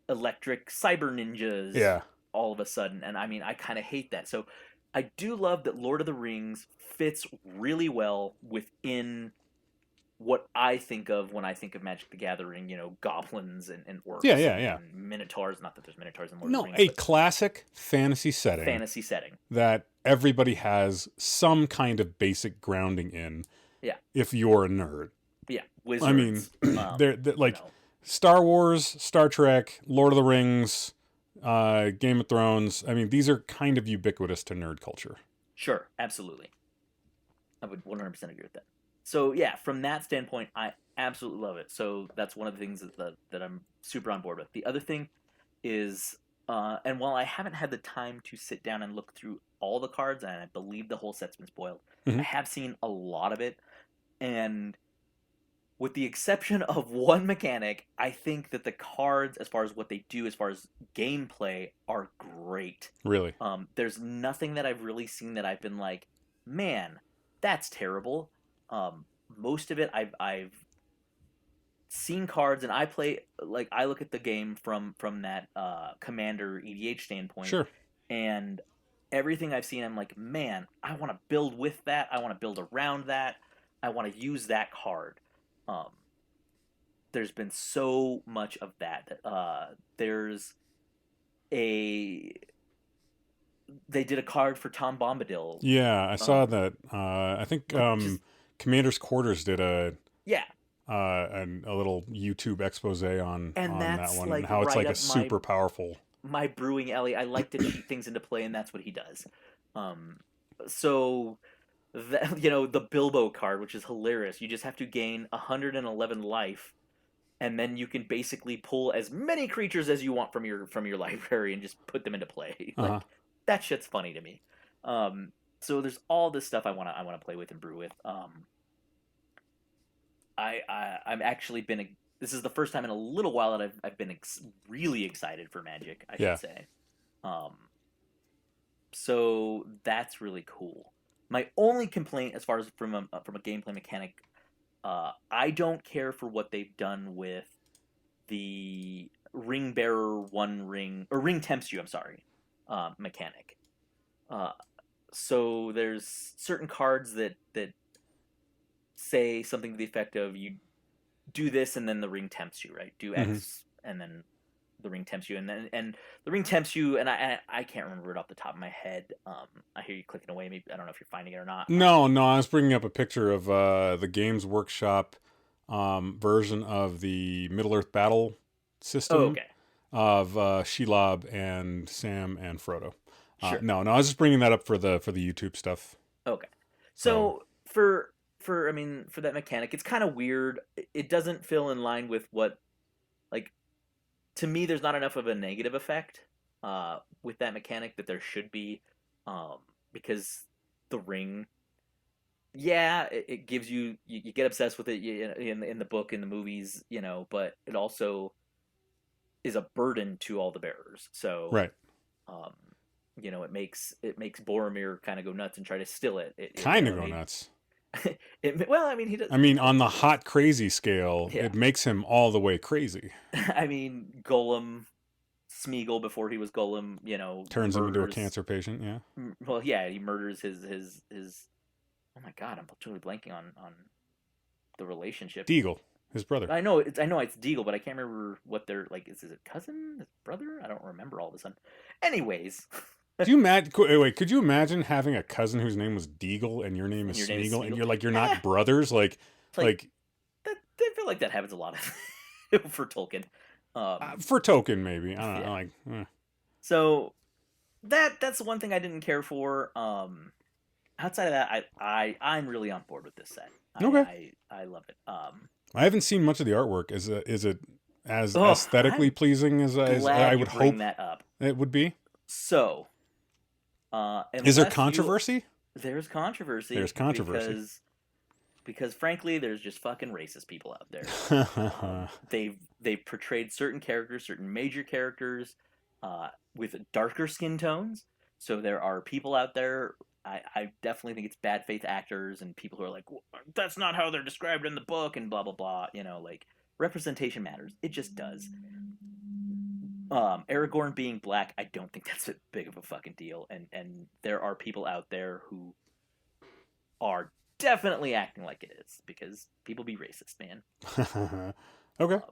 electric cyber ninjas all of a sudden. And I mean, I kind of hate that. So I do love that Lord of the Rings fits really well within what I think of when I think of Magic the Gathering, goblins and orcs. Yeah. And minotaurs. Not that there's minotaurs in Lord of the Rings. No, a classic fantasy setting. That everybody has some kind of basic grounding in. Yeah. If you're a nerd. Yeah. Wizards. I mean, they're like Star Wars, Star Trek, Lord of the Rings, Game of Thrones. I mean, these are kind of ubiquitous to nerd culture. Sure, absolutely. I would 100% agree with that. So yeah, from that standpoint, I absolutely love it. So that's one of the things that I'm super on board with. The other thing is, and while I haven't had the time to sit down and look through all the cards, and I believe the whole set's been spoiled, I have seen a lot of it, and with the exception of one mechanic, I think that the cards, as far as what they do, as far as gameplay, are great. Really? There's nothing that I've really seen that I've been like, man, that's terrible. Most of it I've seen cards, and I look at the game from that Commander EDH standpoint. Sure. And everything I've seen, I'm like, man, I want to build with that. I want to build around that. I want to use that card. There's been so much of that. They did a card for Tom Bombadil. Yeah, I saw that. I think Commander's Quarters did a and a little YouTube expose on that one, like and how it's right like a super powerful. My brewing alley. I like to cheat things into play, and that's what he does. So that, the Bilbo card, which is hilarious. You just have to gain 111 life, and then you can basically pull as many creatures as you want from your library and just put them into play. Like, that shit's funny to me. So there's all this stuff I want to play with and brew with. I've actually been. This is the first time in a little while that I've been really excited for Magic, I should say. So that's really cool. My only complaint, as far as from a gameplay mechanic, I don't care for what they've done with the ring bearer ring tempts you. I'm sorry, mechanic. So there's certain cards that say something to the effect of you do this and then the ring tempts you, right? Do X and then the ring tempts you, and the ring tempts you, and I can't remember it off the top of my head. I hear you clicking away. Maybe I don't know if you're finding it or not. No, I was bringing up a picture of the Games Workshop version of the Middle Earth battle system of Shelob and Sam and Frodo. Sure. No, I was just bringing that up for the YouTube stuff. Okay, so for that mechanic, it's kind of weird. It doesn't feel in line with what, like, to me, there's not enough of a negative effect with that mechanic that there should be, because the ring, it gives you get obsessed with it in the book, in the movies, but it also is a burden to all the bearers. So right. It makes Boromir kind of go nuts and try to still it. Go nuts. He does. I mean, on the hot crazy scale, it makes him all the way crazy. I mean, Gollum, Smeagol before he was Gollum, turns him into a cancer patient. Yeah. Well, yeah, he murders his. Oh my God, I'm totally blanking on the relationship. Deagle, his brother. I know it's Deagle, but I can't remember what they're like. Is it cousin? His brother? I don't remember all of a sudden. Anyways. Could you imagine having a cousin whose name was Deagle and your name is Smeagol, and you're not brothers? Like I feel like that happens a lot for Tolkien. For Tolkien, maybe. I don't know. So that's the one thing I didn't care for. Outside of that, I'm really on board with this set. Okay. I love it. I haven't seen much of the artwork. Is it as aesthetically pleasing as I would hope that up. It would be? So. Is there controversy? There's controversy. Because frankly, there's just fucking racist people out there. They've portrayed certain characters, certain major characters, with darker skin tones. So there are people out there. I definitely think it's bad faith actors and people who are like, well, that's not how they're described in the book and blah blah blah. Representation matters. It just does. Aragorn being black, I don't think that's a big of a fucking deal, and there are people out there who are definitely acting like it is, because people be racist, man. Okay.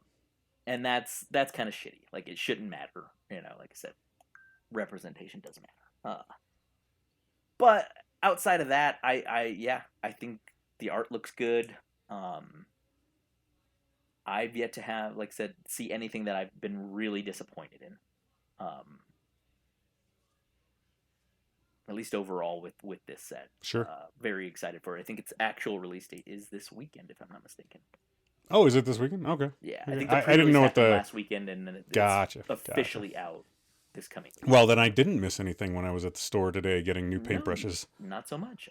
And that's kind of shitty. Like, it shouldn't matter, like I said, representation does matter. But outside of that, I think the art looks good. I've yet to have, like I said, see anything that I've been really disappointed in. At least overall with this set. Sure. Very excited for it. I think its actual release date is this weekend, if I'm not mistaken. Oh, is it this weekend? Okay. Yeah, okay. I think I didn't know what the last weekend, and then it's officially out this coming week. Well, then I didn't miss anything when I was at the store today getting new paintbrushes. Not so much.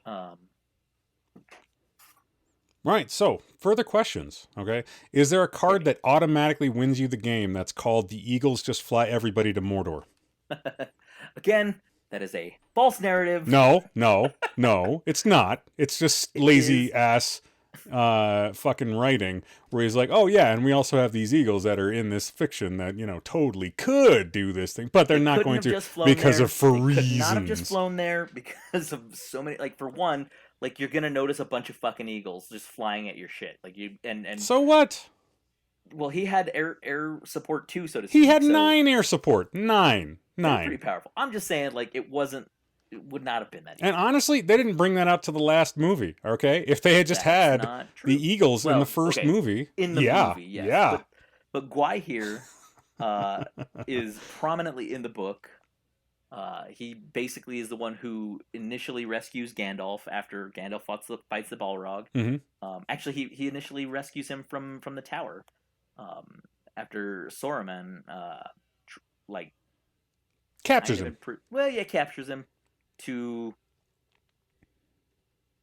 Right, so further questions, okay? Is there a card that automatically wins you the game that's called the Eagles Just Fly Everybody to Mordor? Again, that is a false narrative. No, it's not. It's just lazy ass fucking writing where he's like, oh yeah, and we also have these eagles that are in this fiction that, totally could do this thing, but they're not going to because of reasons. Could not have just flown there because of so many, like, for one, like, you're gonna notice a bunch of fucking eagles just flying at your shit. Like, you and so what? Well, he had air support too, so to speak. He had 9 air support. 9. Pretty powerful. I'm just saying, like, it wasn't would not have been that easy. And honestly, they didn't bring that out to the last movie, okay? If they had just had the Eagles in the first movie. In the movie, yes. Yeah. But Guy here is prominently in the book. He basically is the one who initially rescues Gandalf after Gandalf fights the Balrog. Mm-hmm. Actually, he initially rescues him from the tower after Saruman captures him. Captures him to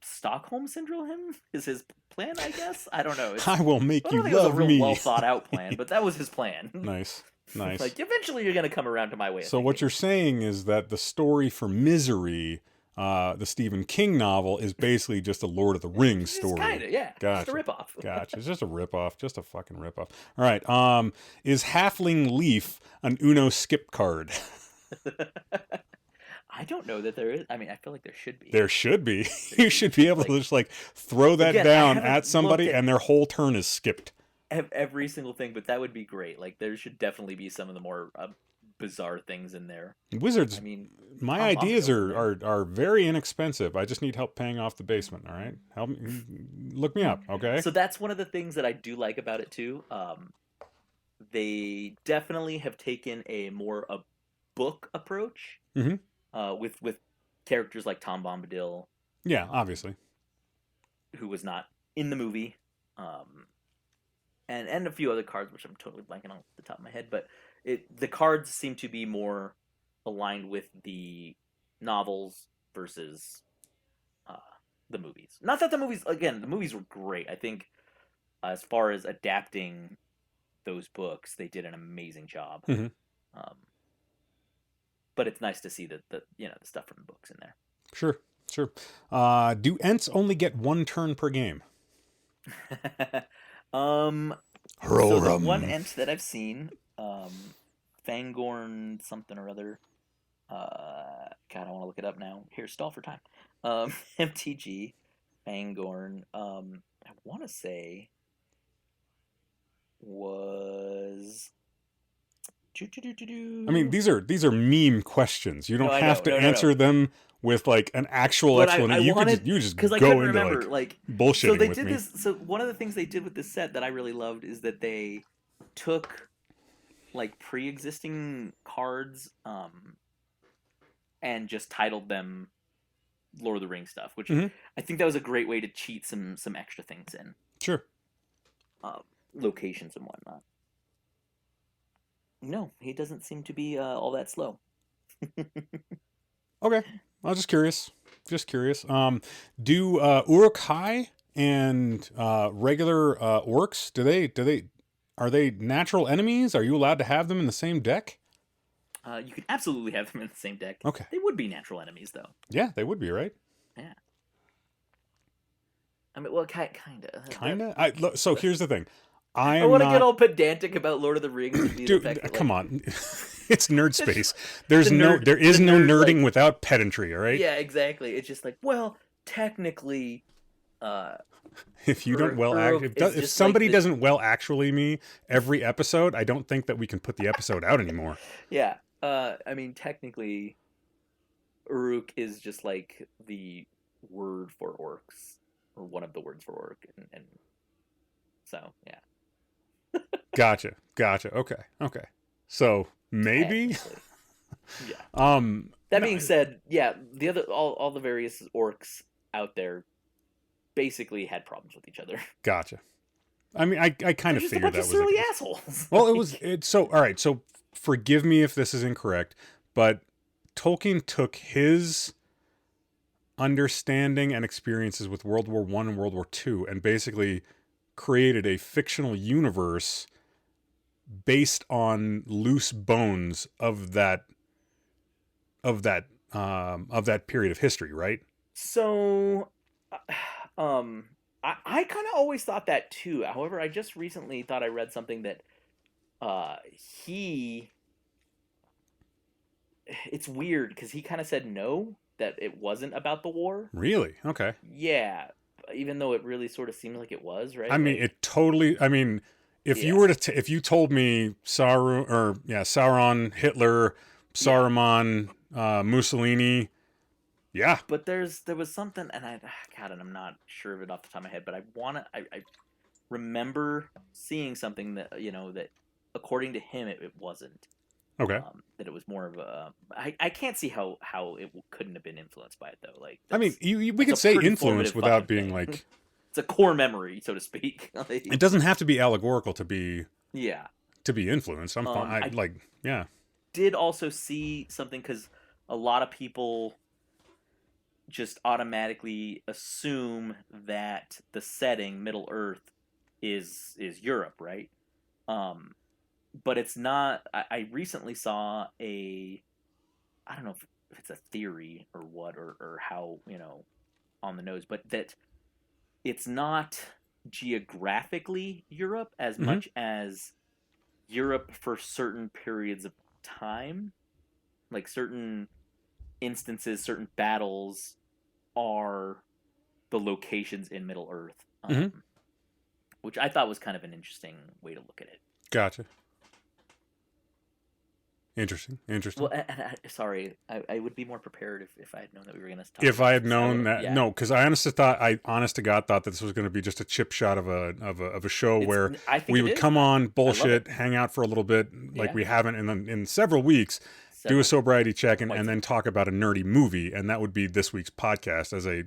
Stockholm Syndrome him is his plan, I guess. I don't know. I will make you love me. It was a real well thought out plan, but that was his plan. Nice. Like, eventually you're going to come around to my way of thinking. What you're saying is that the story for Misery, the Stephen King novel, is basically just a Lord of the Rings story. Kind of, yeah. Gotcha. Just a ripoff. Gotcha. It's just a ripoff. Just a fucking ripoff. All right. Is Halfling Leaf an Uno skip card? I don't know that there is. I mean, I feel like there should be. There should be. You should be able to just throw that down at somebody and their whole turn is skipped. Every single thing, but that would be great. Like, there should definitely be some of the more bizarre things in there. Wizards. I mean, my ideas are very inexpensive. I just need help paying off the basement. All right, help me, look me up. Okay. So that's one of the things that I do like about it too. They definitely have taken a book approach. Mm-hmm. With characters like Tom Bombadil. Yeah, obviously. Who was not in the movie. And a few other cards, which I'm totally blanking on the top of my head, but the cards seem to be more aligned with the novels versus the movies. Not that the movies were great. I think as far as adapting those books, they did an amazing job. Mm-hmm. But it's nice to see the stuff from the books in there. Sure. Do Ents only get one turn per game? So the one Ent that I've seen, Fangorn something or other. God, I want to look it up now. Here, stall for time. MTG, Fangorn. I want to say was. I mean, these are meme questions. You don't have to answer them with an actual explanation. You just go into bullshitting so they with did me. So one of the things they did with this set that I really loved is that they took pre-existing cards and just titled them Lord of the Rings stuff, which I think that was a great way to cheat some extra things in. Sure. Locations and whatnot. No, he doesn't seem to be all that slow. Okay, I was just curious. Do Uruk-hai and regular orcs, are they natural enemies? Are you allowed to have them in the same deck? You could absolutely have them in the same deck. Okay. They would be natural enemies, though. Yeah, they would be, right? Yeah. I mean, well, kind of. Kinda? So here's the thing. I want to get all pedantic about Lord of the Rings. And dude, come on. It's nerd space. There is no nerding without pedantry, all right? Yeah, exactly. It's just technically... if you don't if somebody doesn't actually me every episode, I don't think that we can put the episode out anymore. Yeah. I mean, technically, Uruk is just the word for orcs, or one of the words for orc, and so, yeah. Gotcha. Okay. So maybe. Yeah. That being said, yeah, the other all the various orcs out there basically had problems with each other. Gotcha. I mean, I kind of figured that was surly assholes. Well, so all right. So forgive me if this is incorrect, but Tolkien took his understanding and experiences with World War I and World War II and basically created a fictional universe based on loose bones of that period of history, right? So, I kind of always thought that too. However, I just recently thought I read something that it's weird because he kind of said no, that it wasn't about the war. Really? Okay. Yeah. Even though it really sort of seemed like it was, right? I mean, if you were if you told me Sauron, Hitler, Saruman, Mussolini, Yeah. But there was something, and and I'm not sure of it off the top of my head, but I remember seeing something that that according to him it wasn't. Okay. That it was more of a. I can't see how it couldn't have been influenced by it though. Like, I mean, we could say influence without being thing. like. It's a core memory, so to speak. It doesn't have to be allegorical to be. Yeah. To be influenced, I'm fine. Yeah. Did also see something because a lot of people just automatically assume that the setting Middle Earth is Europe, right? But it's not. I recently saw I don't know if it's a theory or what or how on the nose, but that it's not geographically Europe as much as Europe for certain periods of time, like certain instances, certain battles are the locations in Middle Earth, which I thought was kind of an interesting way to look at it. Gotcha. Interesting. Well, and sorry, I would be more prepared if I had known that we were going to talk. If I had known that, no, because I honest to God, thought that this was going to be just a chip shot of a show where we would come on, bullshit, hang out for a little bit, like we haven't in several weeks, do a sobriety check, and then talk about a nerdy movie, and that would be this week's podcast as a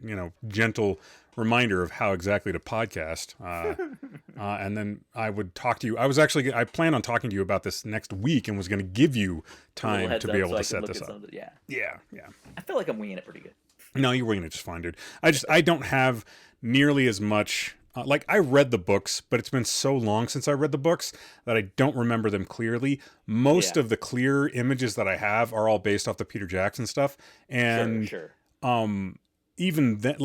gentle reminder of how exactly to podcast. And then I would talk to you. I planned on talking to you about this next week and was going to give you time to be able to set this up. Yeah. I feel like I'm winging it pretty good. No, you're winging it just fine, dude. I don't have nearly as much. I read the books, but it's been so long since I read the books that I don't remember them clearly. Most of the clear images that I have are all based off the Peter Jackson stuff. And sure. Even then,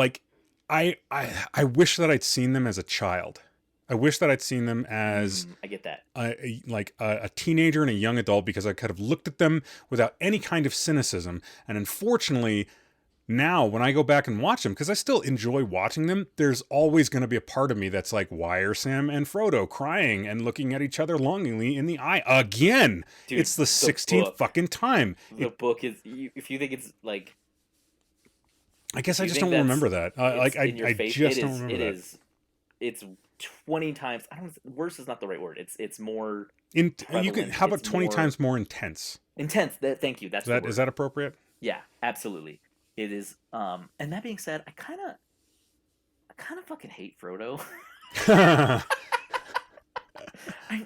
I wish that I'd seen them as a child. I wish that I'd seen them as I get that a teenager and a young adult, because I could have looked at them without any kind of cynicism. And unfortunately, now when I go back and watch them, because I still enjoy watching them, there's always going to be a part of me that's like, why are Sam and Frodo crying and looking at each other longingly in the eye again? Dude, it's the 16th fucking time. The book is, if you think it's like, I guess I just don't remember that. I just don't remember that. It's 20 times. Worse is not the right word. It's more. How about 20 times more intense? Intense. Thank you. Is that appropriate? Yeah, absolutely. It is. And that being said, I kind of fucking hate Frodo.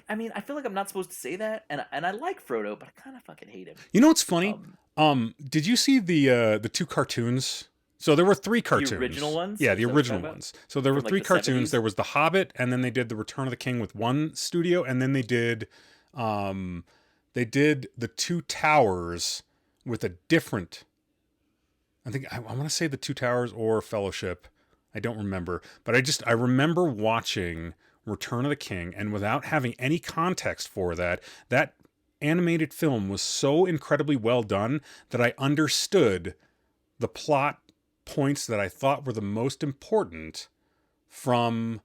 I mean, I feel like I'm not supposed to say that, and I like Frodo, but I kind of fucking hate him. You know what's funny? Did you see the two cartoons? So there were 3 cartoons. The original ones? Yeah, the original ones. So there were 3 cartoons. 70s? There was The Hobbit, and then they did The Return of the King with one studio, and then they did The Two Towers with a different. I think I want to say The Two Towers or Fellowship. I don't remember, but I remember watching Return of the King, and without having any context for that animated film was so incredibly well done that I understood the plot points that I thought were the most important from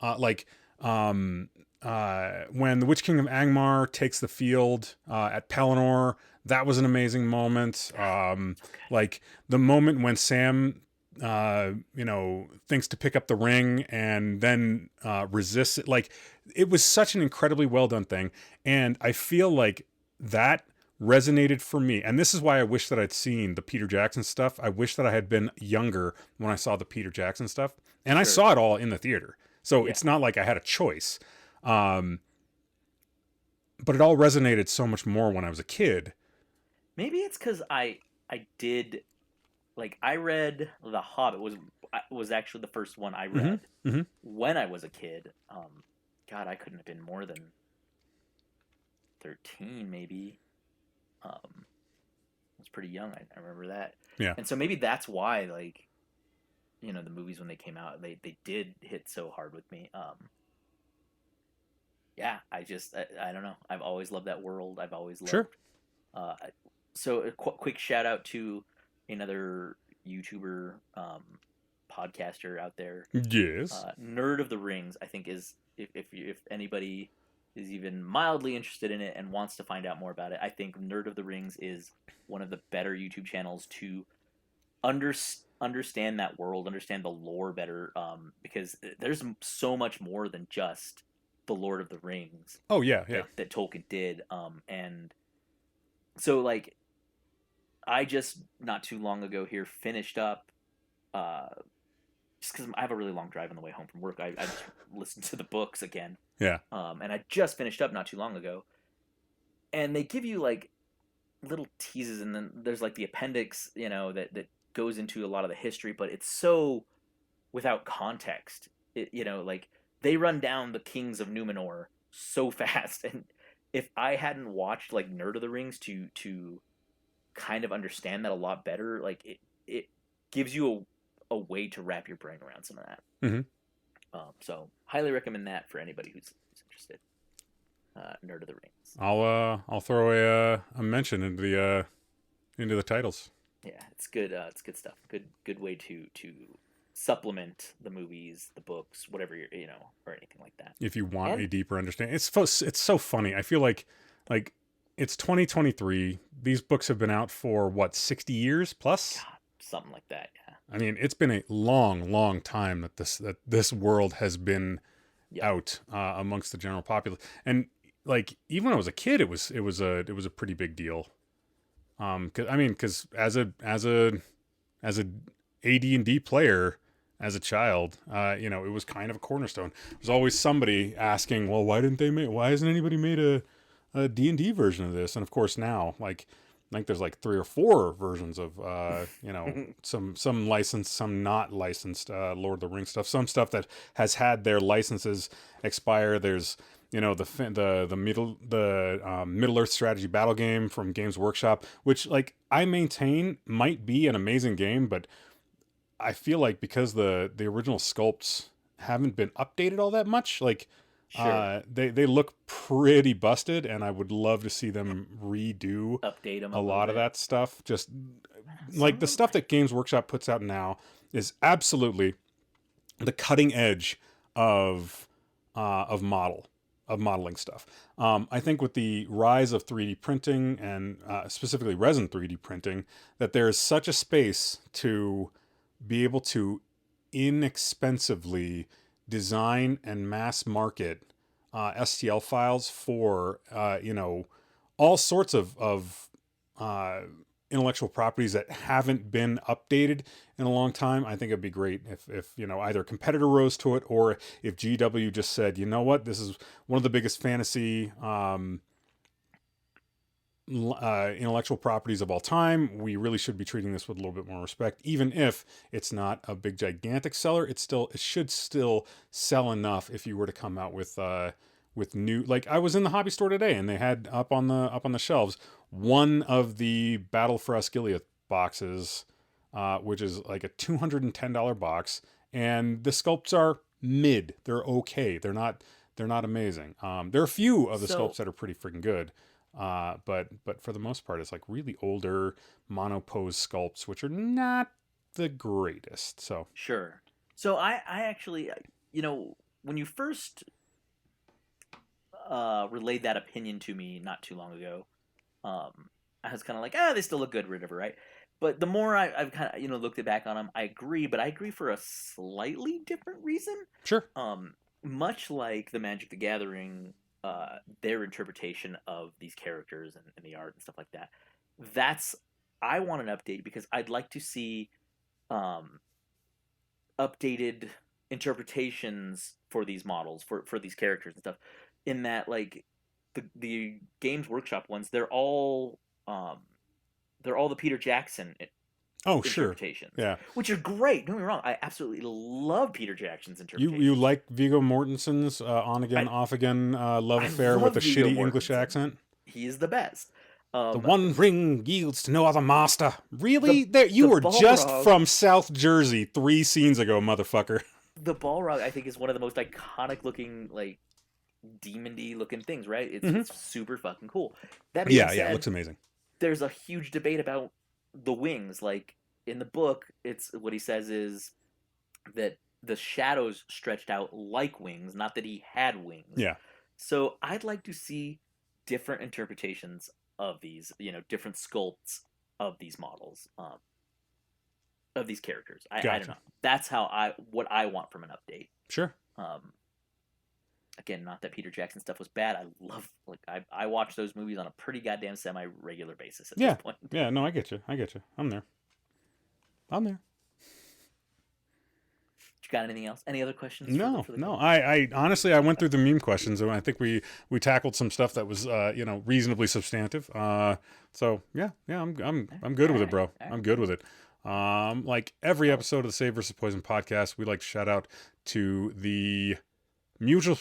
when the Witch King of Angmar takes the field at Pelennor. That was an amazing moment. Like the moment when Sam thinks to pick up the ring and then resists it. Like, it was such an incredibly well done thing, and I feel like that resonated for me. And this is why I wish that I'd seen the Peter Jackson stuff. I wish that I had been younger when I saw the Peter Jackson stuff. And I saw it all in the theater. So it's not like I had a choice. But it all resonated so much more when I was a kid. Maybe it's because I did, like, I read The Hobbit was actually the first one I read when I was a kid. God, I couldn't have been more than 13 maybe. I was pretty young. I remember that. Yeah. And so maybe that's why, like, the movies when they came out, they did hit so hard with me. Yeah, I don't know. I've always loved that world. I've always loved. Sure. So a quick shout out to another YouTuber, podcaster out there. Yes. Nerd of the Rings, I think, is if anybody is even mildly interested in it and wants to find out more about it, I think Nerd of the Rings is one of the better YouTube channels to understand that world, understand the lore better, because there's so much more than just the Lord of the Rings. Oh yeah, that Tolkien did, and so like I just not too long ago here finished up, just because I have a really long drive on the way home from work. I just listened to the books again. Yeah. And I just finished up not too long ago, and they give you like little teases, and then there's like the appendix, that goes into a lot of the history, but it's so without context. Like they run down the kings of Numenor so fast, and if I hadn't watched like Nerd of the Rings to kind of understand that a lot better, like it gives you a way to wrap your brain around some of that. Mm-hmm. So highly recommend that for anybody who's interested. Nerd of the Rings. I'll throw a mention into the titles. Yeah, it's good. It's good stuff. Good way to supplement the movies, the books, whatever or anything like that. If you want a deeper understanding, it's so funny. I feel like it's 2023. These books have been out for what, 60 years plus? God, something like that. Yeah. I mean, it's been a long time that this world has been out amongst the general populace, and like even when I was a kid, it was a pretty big deal. Because as a AD&D player as a child, it was kind of a cornerstone. There's always somebody asking, well, why hasn't anybody made a D&D version of this? And of course now, like there's like 3 or 4 versions of, some licensed, some not licensed, Lord of the Rings stuff, some stuff that has had their licenses expire. There's, the Middle Earth strategy battle game from Games Workshop, which like I maintain might be an amazing game, but I feel like because the original sculpts haven't been updated all that much, like sure. They look pretty busted, and I would love to see them update them a lot of that stuff. Just like the stuff that Games Workshop puts out now is absolutely the cutting edge of modeling stuff. I think with the rise of 3D printing and specifically resin 3D printing, that there is such a space to be able to inexpensively design and mass market STL files for all sorts of intellectual properties that haven't been updated in a long time. I think it'd be great if either a competitor rose to it, or if GW just said, you know what, this is one of the biggest fantasy intellectual properties of all time. We really should be treating this with a little bit more respect. Even if it's not a big gigantic seller, it should still sell enough if you were to come out with new, like I was in the hobby store today and they had up on the shelves one of the Battle for Osgiliath boxes, which is like a $210 box, and the sculpts are mid. They're okay. They're not amazing. There are a few of the sculpts that are pretty freaking good. But for the most part, it's like really older monopose sculpts, which are not the greatest. So sure. So I actually, when you first relayed that opinion to me not too long ago, I was kind of like, they still look good, whatever, right? But the more I've kind of looked back on them, I agree, but I agree for a slightly different reason. Sure. Much like the Magic the Gathering, their interpretation of these characters and the art and stuff like that. I want an update because I'd like to see updated interpretations for these models, for these characters and stuff. In that, like the Games Workshop ones, they're all the Peter Jackson interpretations. Sure. Yeah. Which are great. Don't get me wrong. I absolutely love Peter Jackson's interpretations. You like Viggo Mortensen's on again, off again love affair with a shitty English accent? He is the best. The One Ring yields to no other master. Really? You were just from South Jersey 3 scenes ago, motherfucker. The Balrog, I think, is one of the most iconic looking, like, demon-y looking things, right? It's super fucking cool. That being said, it looks amazing. There's a huge debate about the wings. Like in the book, it's what he says is that the shadows stretched out like wings, not that he had wings. Yeah. So I'd like to see different interpretations of these, different sculpts of these models. of these characters. I Gotcha. don't know. That's what I want from an update. Sure. Again, not that Peter Jackson stuff was bad. I watch those movies on a pretty goddamn semi-regular basis at this point. Yeah, no, I get you. I'm there. You got anything else? Any other questions? No. I honestly, I went through the meme questions, and I think we tackled some stuff that was reasonably substantive. So yeah, I'm good with it, bro. I'm good with it. Like every episode of the Save versus Poison podcast, we like to shout out to the mutual.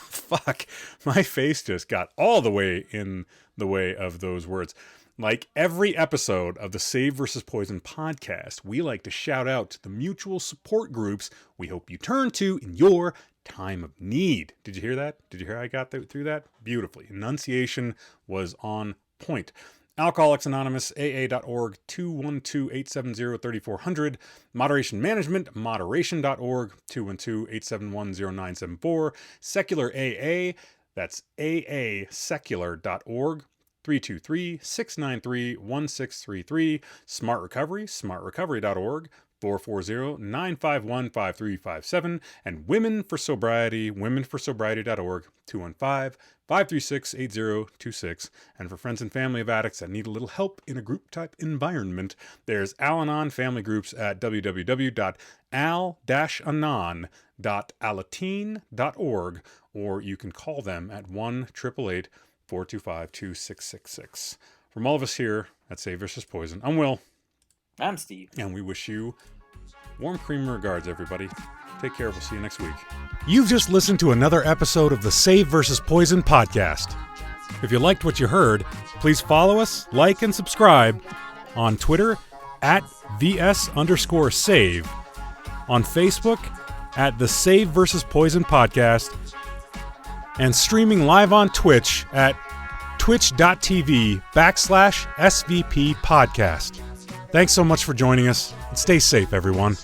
Fuck, my face just got all the way in the way of those words. Like every episode of the Save versus Poison podcast, we like to shout out to the mutual support groups we hope you turn to in your time of need. Did you hear that? Did you hear I got through that? Beautifully. Enunciation was on point. Alcoholics Anonymous, AA.org, 212-870-3400. Moderation Management, moderation.org, 212-871-0974. Secular AA, that's aasecular.org, 323-693-1633. Smart Recovery, smartrecovery.org, 440-951-5357. And Women for Sobriety, womenforsobriety.org, 215-536-8026. And for friends and family of addicts that need a little help in a group-type environment, there's Al-Anon family groups at www.al-anon.alateen.org, or you can call them at 1-888-425-2666. From all of us here at Save vs. Poison, I'm Will. I'm Steve. And we wish you warm cream regards, everybody. Take care. We'll see you next week. You've just listened to another episode of the Save vs. Poison podcast. If you liked what you heard, please follow us, like, and subscribe on Twitter at @VS_save, on Facebook at the Save vs. Poison podcast, and streaming live on Twitch at twitch.tv/SVP podcast. Thanks so much for joining us, and stay safe, everyone.